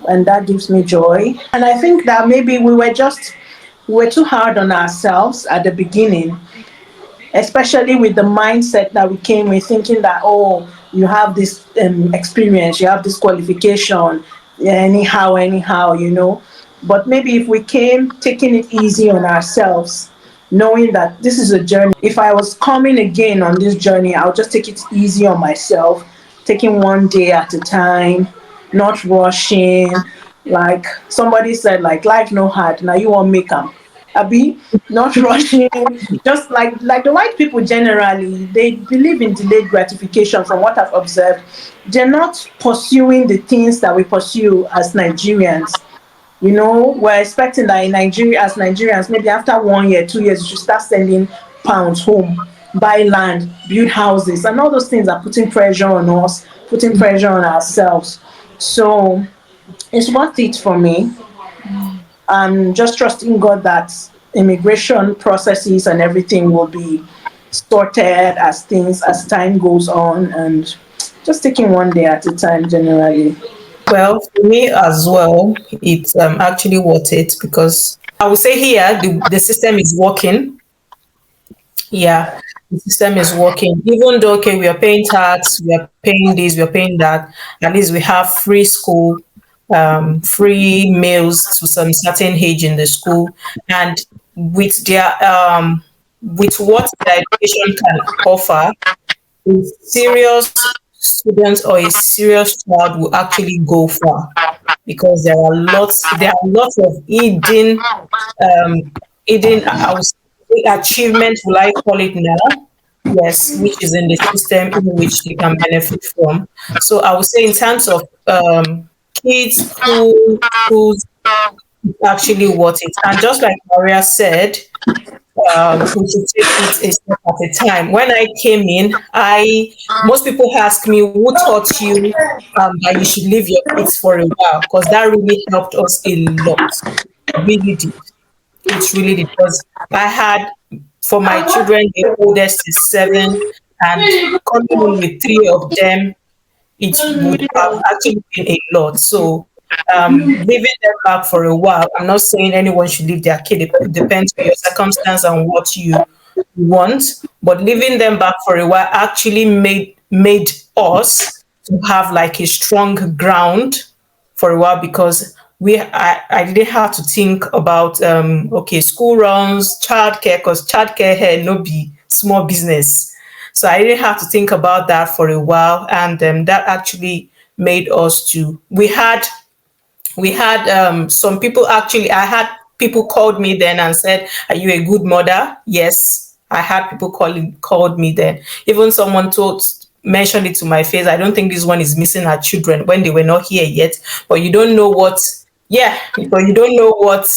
and that gives me joy. And I think that maybe we were too hard on ourselves at the beginning, especially with the mindset that we came with, thinking that, oh, you have this experience, you have this qualification, anyhow, you know. But maybe if we came taking it easy on ourselves, knowing that this is a journey. If I was coming again on this journey, I'll just take it easy on myself, taking one day at a time, not rushing. Like somebody said, like life no hard. Now you won't make them. Abi, not rushing. Just like the white people generally, they believe in delayed gratification. From what I've observed, they're not pursuing the things that we pursue as Nigerians. You know, we're expecting that in Nigeria, as Nigerians, maybe after 1 year, 2 years, you should start sending pounds home, buy land, build houses, and all those things are putting pressure on us, putting pressure on ourselves. So it's worth it for me. I'm just trusting God that immigration processes and everything will be sorted as time goes on, and just taking one day at a time generally. Well, for me as well, it's actually worth it because I would say here the system is working. Yeah, the system is working. Even though, okay, we are paying tax, we are paying this, we are paying that, at least we have free school, free meals to some certain age in the school. And with with what the education can offer, a serious student or a serious child will actually go far because there are lots of hidden I would say achievement, will I call it now? Yes, which is in the system in which they can benefit from. So I would say in terms of kids, schools, it's actually worth it. And just like Maria said, we should take it a step at a time. When I came in, I most people ask me, "Who taught you that you should leave your kids for a while?" Because that really helped us a lot. It really did. It really did. Because I had for my children, the oldest is 7, and coming in with 3 of them, it would have actually been a lot. So leaving them back for a while, I'm not saying anyone should leave their kid. It depends on your circumstance and what you want. But leaving them back for a while actually made us to have like a strong ground for a while because I didn't have to think about okay, school runs, childcare, because childcare here no be small business. So I didn't have to think about that for a while, and that actually made us to. We had some people actually. I had people called me then and said, "Are you a good mother?" Yes, I had people called me then. Even someone told mentioned it to my face. I don't think this one is missing her children when they were not here yet. But you don't know what. Yeah, but you don't know what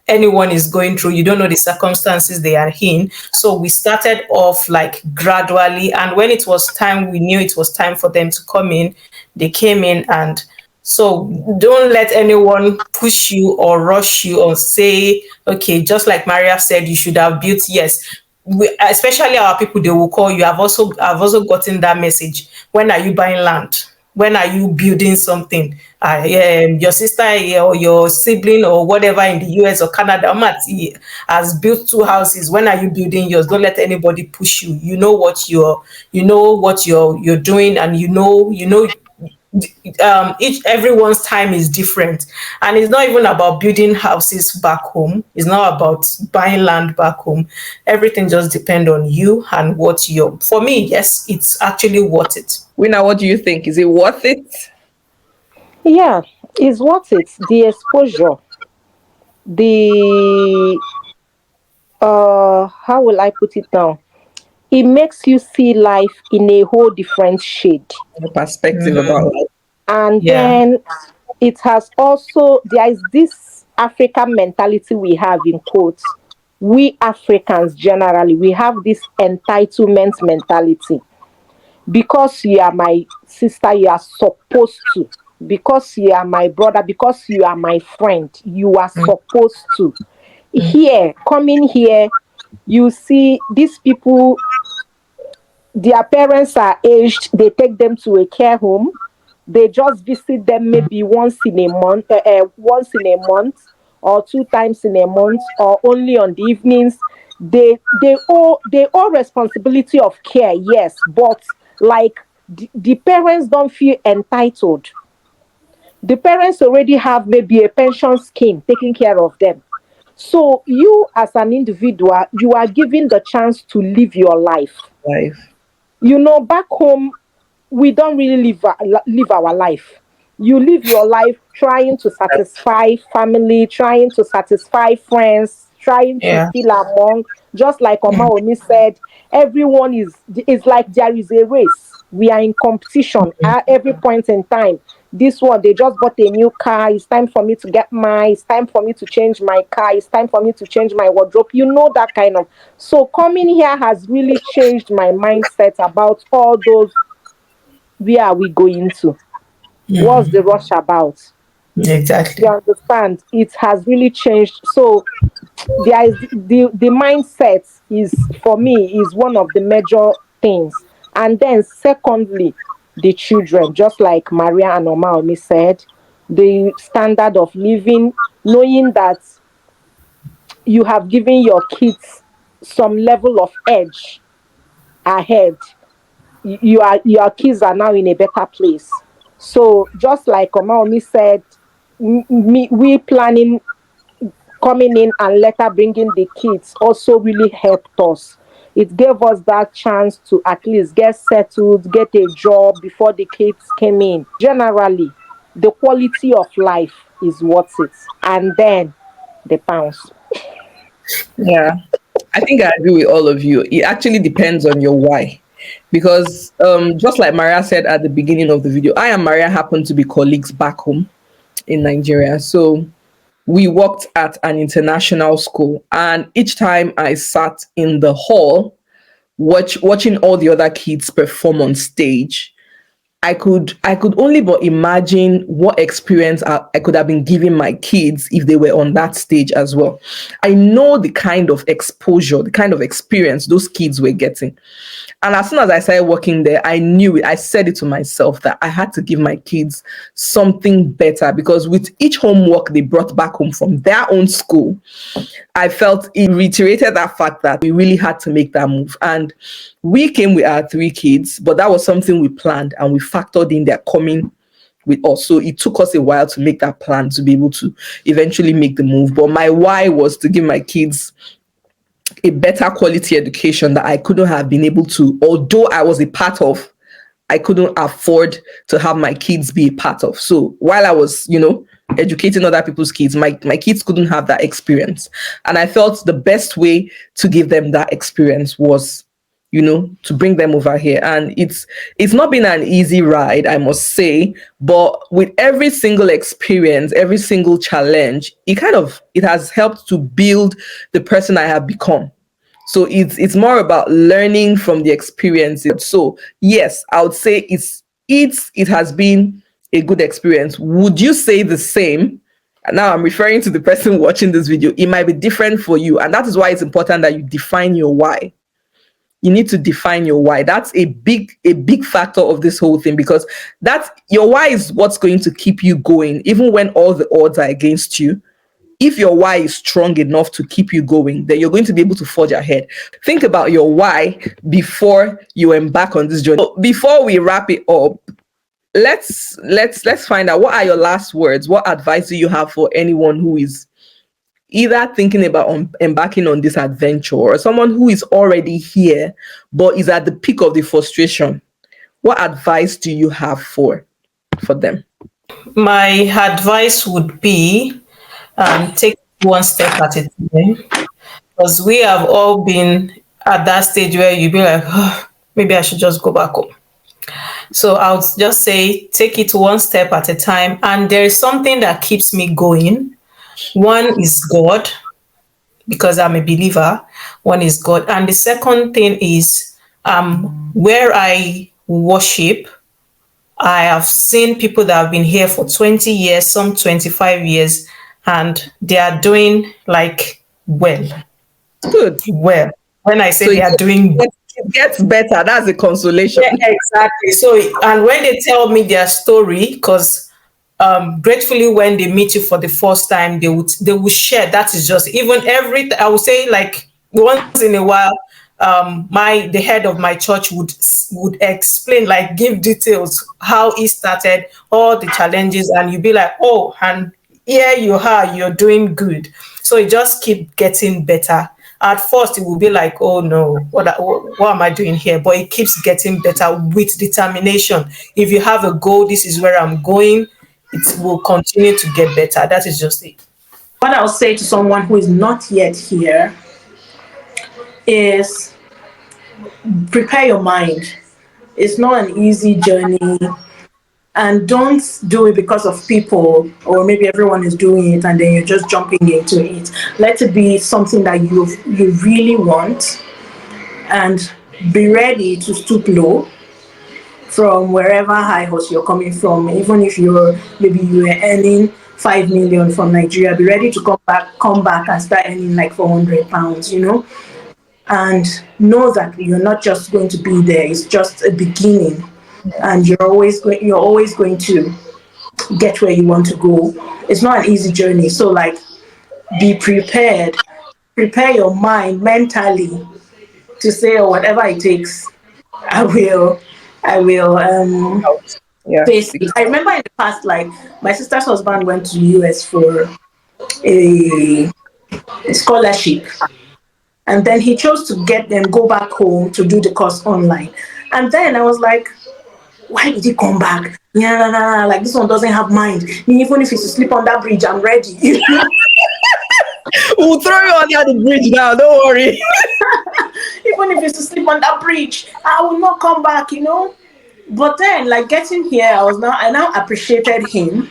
anyone is going through. You don't know the circumstances they are in. So we started off like gradually, and when it was time, we knew it was time for them to come in. They came in, and so don't let anyone push you or rush you or say, okay, just like Maria said, you should have built. Yes, especially our people, they will call you. I've also gotten that message. When are you buying land? When are you building something? Your sister or your sibling or whatever in the US or Canada has built 2 houses. When are you building yours? Don't let anybody push you. You know what you're doing, and everyone's time is different, and it's not even about building houses back home. It's not about buying land back home. Everything just depends on you and what you're. For me, yes, it's actually worth it. Winner, what do you think? Is it worth it? Yeah, it's worth it. The exposure, the how will I put it now? It makes you see life in a whole different shade. The perspective about life. And Yeah. then it has also, there is this African mentality we have in quotes. We Africans generally, we have this entitlement mentality. Because you are my sister, you are supposed to. Because you are my brother, because you are my friend, you are supposed to. Here, coming here, you see these people, their parents are aged, they take them to a care home, they just visit them maybe once in a month or 2 times in a month or only on the evenings. They owe responsibility of care, yes, but like the parents don't feel entitled. The parents already have maybe a pension scheme taking care of them. So you as an individual, you are given the chance to live your life. Life. Back home, we don't really live our life. You live your life trying to satisfy family, trying to satisfy friends, trying to Yeah. feel among. Just like Omaomi said, everyone is like there is a race. We are in competition at every point in time. This one, they just bought a new car. It's time for me to get mine. It's time for me to change my car. It's time for me to change my wardrobe. That kind of. So coming here has really changed my mindset about all those. Where are we going to? What's the rush about? You Exactly. understand? It has really changed. So there is the mindset is, for me, is one of the major things. And then secondly, the children, just like Maria and Omaomi said, the standard of living, knowing that you have given your kids some level of edge ahead. Your kids are now in a better place. So just like Omaomi said, we planning coming in and later bringing the kids also really helped us. It gave us that chance to at least get settled, get a job before the kids came in. Generally, the quality of life is worth it. And then the pounds. Yeah. I think I agree with all of you. It actually depends on your why. Because just like Maria said at the beginning of the video, I and Maria happen to be colleagues back home in Nigeria. So we worked at an international school. And each time I sat in the hall, watching all the other kids perform on stage, I could only but imagine what experience I could have been giving my kids if they were on that stage as well. I know the kind of exposure, the kind of experience those kids were getting. And as soon as I started working there, I knew it. I said it to myself that I had to give my kids something better, because with each homework they brought back home from their own school, I felt it reiterated that fact that we really had to make that move. And we came with our 3 kids, but that was something we planned and we factored in their coming with us. So it took us a while to make that plan to be able to eventually make the move. But my why was to give my kids a better quality education that I couldn't have been able to, although I was a part of, I couldn't afford to have my kids be a part of. So while I was, educating other people's kids, my kids couldn't have that experience. And I felt the best way to give them that experience was, to bring them over here. And it's not been an easy ride, I must say, but with every single experience, every single challenge, it has helped to build the person I have become. So it's more about learning from the experience. So yes, I would say it has been a good experience. Would you say the same? And now I'm referring to the person watching this video. It might be different for you, and that is why it's important that you define your why. You need to define your why. That's a big factor of this whole thing, because that's your why is what's going to keep you going even when all the odds are against you. If your why is strong enough to keep you going, then you're going to be able to forge ahead. Think about your why before you embark on this journey. So before we wrap it up, let's find out, what are your last words? What advice do you have for anyone who is either thinking about embarking on this adventure, or someone who is already here but is at the peak of the frustration? What advice do you have for them? My advice would be take one step at a time, because we have all been at that stage where you be like, oh, maybe I should just go back home. So I would just say, take it one step at a time. And there is something that keeps me going. One is God, because I'm a believer. One is God. And the second thing is where I worship, I have seen people that have been here for 20 years, some 25 years, and they are doing well. Good. Well, when I say So they are doing it gets better. That's a consolation. yeah, exactly. So, and when they tell me their story, because gratefully when they meet you for the first time, they will share. That is just even I would say, like, once in a while, the head of my church would explain, like give details how he started, all the challenges, and you'd be like, oh, and here you are, you're doing good. So it just keep getting better. At first, it will be like, oh no, what am I doing here? But it keeps getting better with determination. If you have a goal, this is where I'm going, it will continue to get better. That is just it. What I'll say to someone who is not yet here is prepare your mind. It's not an easy journey, and don't do it because of people, or maybe everyone is doing it and then you're just jumping into it. Let it be something that you really want, and be ready to stoop low from wherever high horse you're coming from. Even if you were earning 5 million from Nigeria, be ready to come back and start earning like £400, and know that you're not just going to be there. It's just a beginning, and you're always going to get where you want to go. It's not an easy journey, so like, be prepared. Prepare your mind mentally to say, oh, whatever it takes, I will Yeah. face it. I remember in the past, like, my sister's husband went to the US for a scholarship, and then he chose to go back home to do the course online. And then I was like, why did he come back? Yeah, nah, nah, nah. Like, this one doesn't have mind. Even if it's to sleep on that bridge, I'm ready. We'll throw you under the bridge now, don't worry. Even if it's to sleep on that bridge, I will not come back, But then, like, getting here, I now appreciated him,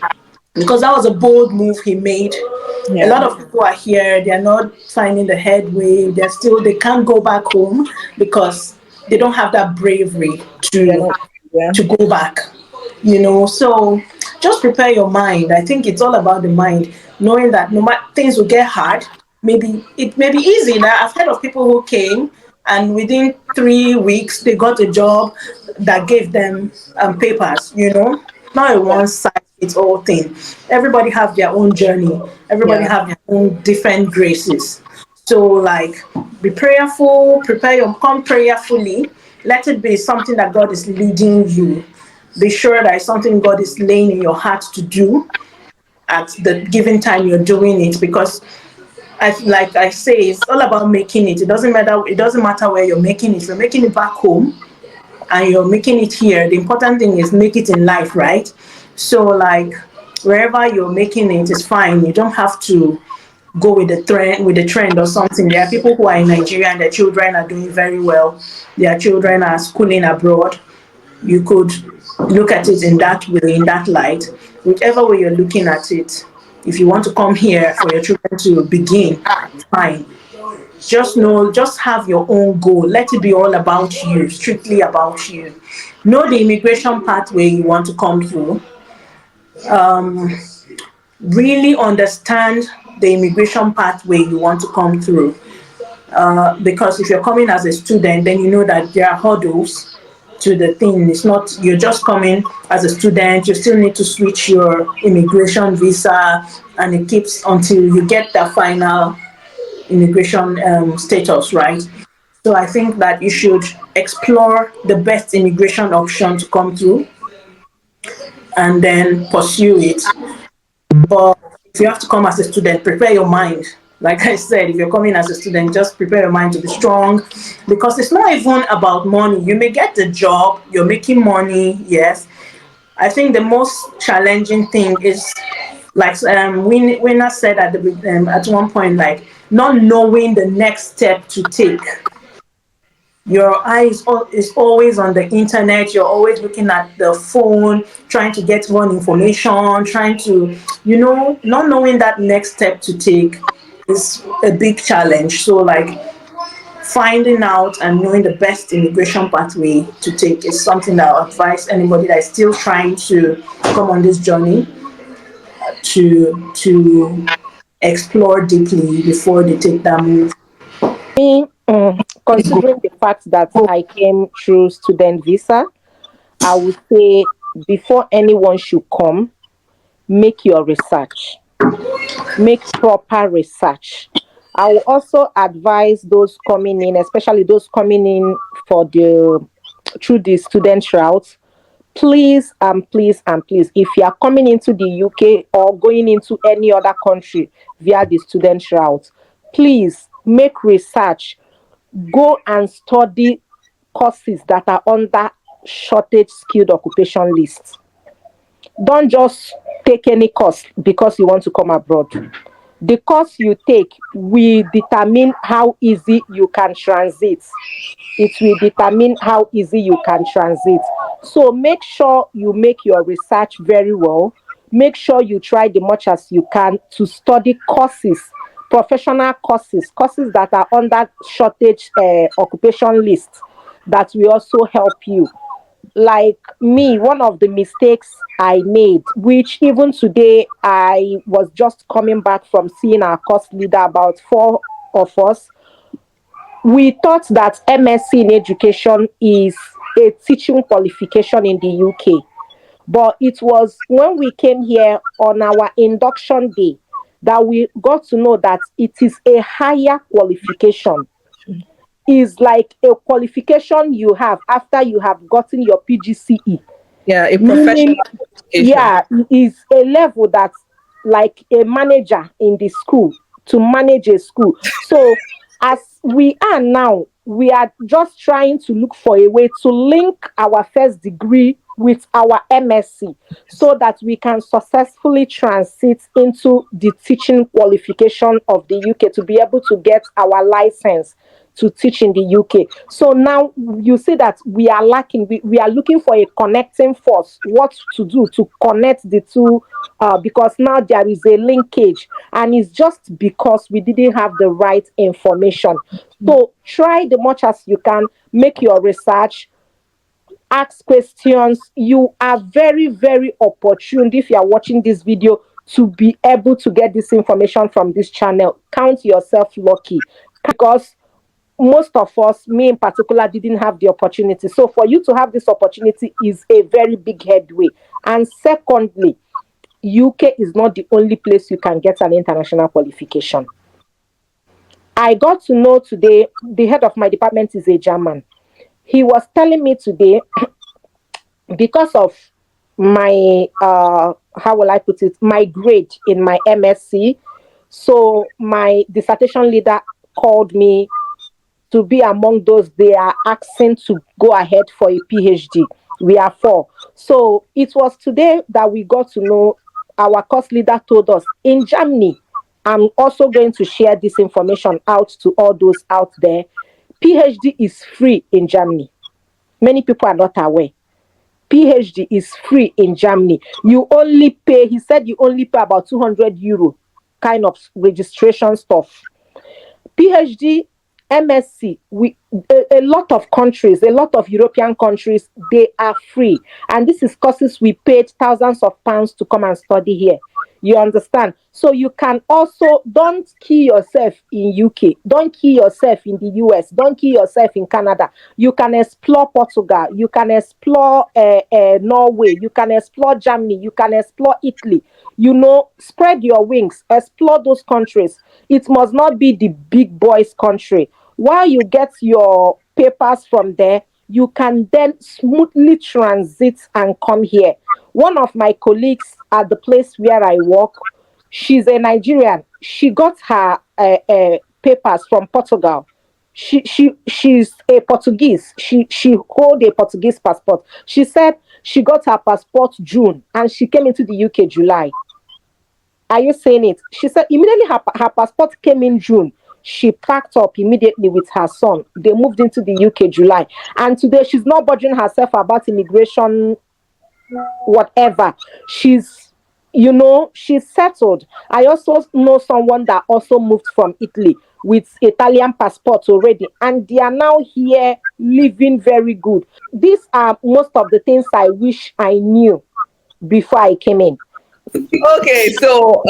because that was a bold move he made. A lot of people are here, they're not finding the headway, they can't go back home because they don't have that bravery to go back, So just prepare your mind. I think it's all about the mind, knowing that no matter, things will get hard. Maybe it may be easy. Now, I've heard of people who came and within 3 weeks they got a job that gave them papers, not a one size fits all thing. Everybody have their own journey. Everybody have their own different graces. So, like, be prayerful, come prayerfully. Let it be something that God is leading you. Be sure that it's something God is laying in your heart to do at the given time you're doing it, because like I say, it's all about making it. It doesn't matter where you're making it. If you're making it back home and you're making it here, the important thing is make it in life, right? So, like, wherever you're making it is fine. You don't have to go with the trend or something. There are people who are in Nigeria and their children are doing very well. Their children are schooling abroad. You could look at it in that way, in that light. Whichever way you're looking at it, if you want to come here for your children to begin, fine. Just have your own goal. Let it be all about you, strictly about you. Know the immigration pathway you want to come through. Really understand the immigration pathway you want to come through. Because if you're coming as a student, then you know that there are hurdles to the thing. It's not, you're just coming as a student, you still need to switch your immigration visa, and it keeps until you get the final immigration status, right? So I think that you should explore the best immigration option to come through and then pursue it. But if you have to come as a student, prepare your mind. Like I said, if you're coming as a student, just prepare your mind to be strong, because it's not even about money. You may get the job, you're making money, yes. I think the most challenging thing is, like Winner said at one point, like, not knowing the next step to take. Your eye is always on the internet. You're always looking at the phone, trying to get one information, trying to, not knowing that next step to take is a big challenge. So, like, finding out and knowing the best immigration pathway to take is something that I advise anybody that is still trying to come on this journey to explore deeply before they take that move. Me, considering the fact that I came through student visa, I would say before anyone should come, make your research. Make proper research. I will also advise those coming in, especially those coming in for the through the student route. Please and please and please, if you are coming into the UK or going into any other country via the student route, please make research. Go and study courses that are under shortage skilled occupation list. Don't just take any course because you want to come abroad. The course you take will determine how easy you can transit. It will determine how easy you can transit. So make sure you make your research very well. Make sure you try the much as you can to study courses, professional courses, courses that are under shortage occupation list that will also help you. Like me, one of the mistakes I made, which even today I was just coming back from seeing our course leader, about four of us, we thought that MSc in education is a teaching qualification in the UK. But it was when we came here on our induction day that we got to know that it is a higher qualification. Is like a qualification you have after you have gotten your PGCE. Yeah, a Meaning, professional education. yeah, is a level that's like a manager in the school to manage a school. So, as we are now, we are just trying to look for a way to link our first degree with our MSc so that we can successfully transit into the teaching qualification of the UK to be able to get our license to teach in the UK. So now you see that we are lacking, we are looking for a connecting force, what to do to connect the two, because now there is a linkage, and it's just because we didn't have the right information. So try the much as you can, make your research, ask questions. You are very, very opportune if you are watching this video to be able to get this information from this channel. Count yourself lucky, because most of us, me in particular, didn't have the opportunity. So for you to have this opportunity is a very big headway. And secondly, UK is not the only place you can get an international qualification. I got to know today the head of my department is a German. He was telling me today, because of my how will I put it, my grade in my MSc, so my dissertation leader called me to be among those they are asking to go ahead for a PhD. We are four. So it was today that we got to know, our course leader told us in Germany. I'm also going to share this information out to all those out there. PhD is free in Germany. Many people are not aware. PhD is free in Germany. You only pay, he said you only pay about 200 euro kind of registration stuff. PhD, MSc, a lot of countries, a lot of European countries, they are free. And this is courses we paid thousands of pounds to come and study here. You understand? So you can also, don't kill yourself in UK, don't kill yourself in the US, don't kill yourself in Canada. You can explore Portugal, you can explore Norway, you can explore Germany, you can explore Italy. You know, spread your wings, explore those countries. It must not be the big boys country. While you get your papers from there, you can then smoothly transit and come here. One of my colleagues at the place where I work, she's a Nigerian. She got her papers from Portugal. She's a Portuguese. She hold a Portuguese passport. She said she got her passport June and she came into the UK July. Are you saying it? She said immediately her passport came in June. She packed up immediately with her son. They moved into the UK July. And today she's not bothering herself about immigration, whatever. She's, she's settled. I also know someone that also moved from Italy with Italian passport already. And they are now here living very good. These are most of the things I wish I knew before I came in. Okay, so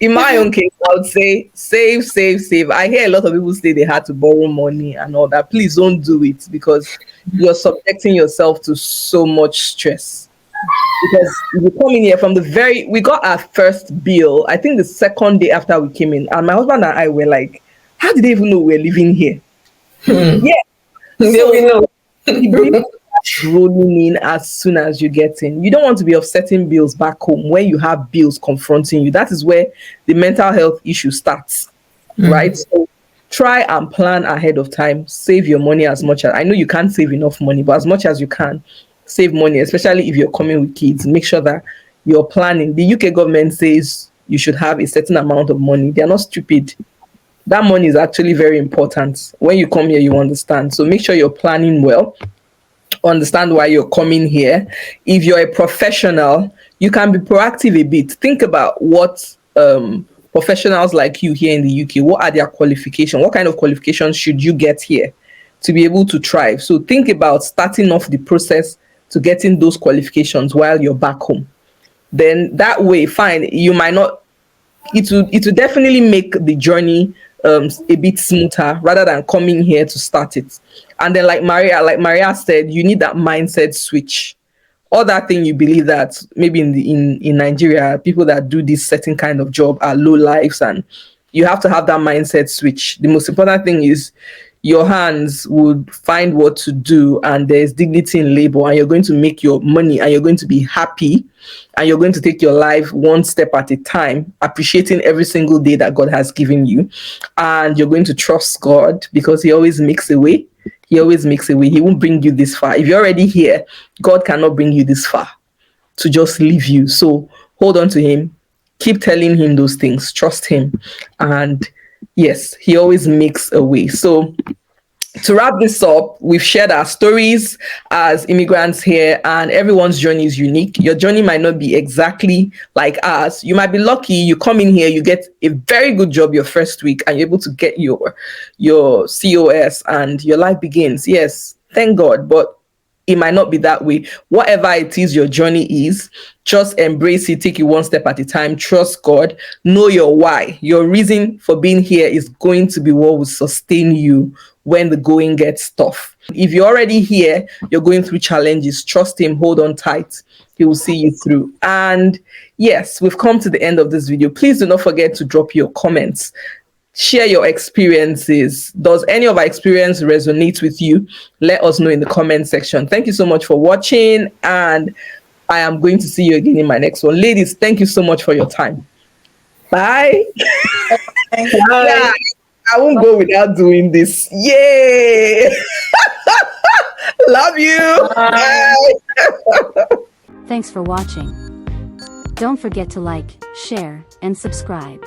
in my own case, I would say save, save, save. I hear a lot of people say they had to borrow money and all that. Please don't do it because you're subjecting yourself to so much stress. Because we come in here from we got our first bill, I think the second day after we came in, and my husband and I were like, how did they even know we're living here? Yeah. Yeah, we know. The bill starts rolling in as soon as you get in. You don't want to be offsetting bills back home when you have bills confronting you. That is where the mental health issue starts, right? So try and plan ahead of time. Save your money as much as, I know you can't save enough money, but as much as you can, save money, especially if you're coming with kids. Make sure that you're planning. The UK government says you should have a certain amount of money. They're not stupid. That money is actually very important. When you come here, you understand. So make sure you're planning well. Understand why you're coming here. If you're a professional, you can be proactive a bit. Think about what professionals like you here in the UK, what are their qualifications? What kind of qualifications should you get here to be able to thrive? So think about starting off the process to getting those qualifications while you're back home. Then that way, fine, you might not, it will definitely make the journey a bit smoother rather than coming here to start it. And then like Maria said, you need that mindset switch. All that thing you believe that maybe in Nigeria, people that do this certain kind of job are low lives, and you have to have that mindset switch. The most important thing is your hands would find what to do, and there's dignity in labor, and you're going to make your money, and you're going to be happy, and you're going to take your life one step at a time, appreciating every single day that God has given you. And you're going to trust God because he always makes a way. He always makes a way. He won't bring you this far. If you're already here, God cannot bring you this far to just leave you. So hold on to him. Keep telling him those things. Trust him. And yes, he always makes a way. So to wrap this up, we've shared our stories as immigrants here, and everyone's journey is unique. Your journey might not be exactly like ours. You might be lucky, you come in here, you get a very good job your first week, and you're able to get your COS, and your life begins. Yes, thank God, but it might not be that way. Whatever it is your journey is, just embrace it, take it one step at a time, trust God, know your why. Your reason for being here is going to be what will sustain you when the going gets tough. If you're already here, you're going through challenges, trust him, hold on tight. He will see you through. And yes, we've come to the end of this video. Please do not forget to drop your comments. Share your experiences. Does any of our experience resonate with you? Let us know in the comment section. Thank you so much for watching, and I am going to see you again in my next one. Ladies, thank you so much for your time. Bye. Bye. Yeah, I won't go without doing this. Yay! Love you. Bye. Thanks for watching. Don't forget to like, share, and subscribe.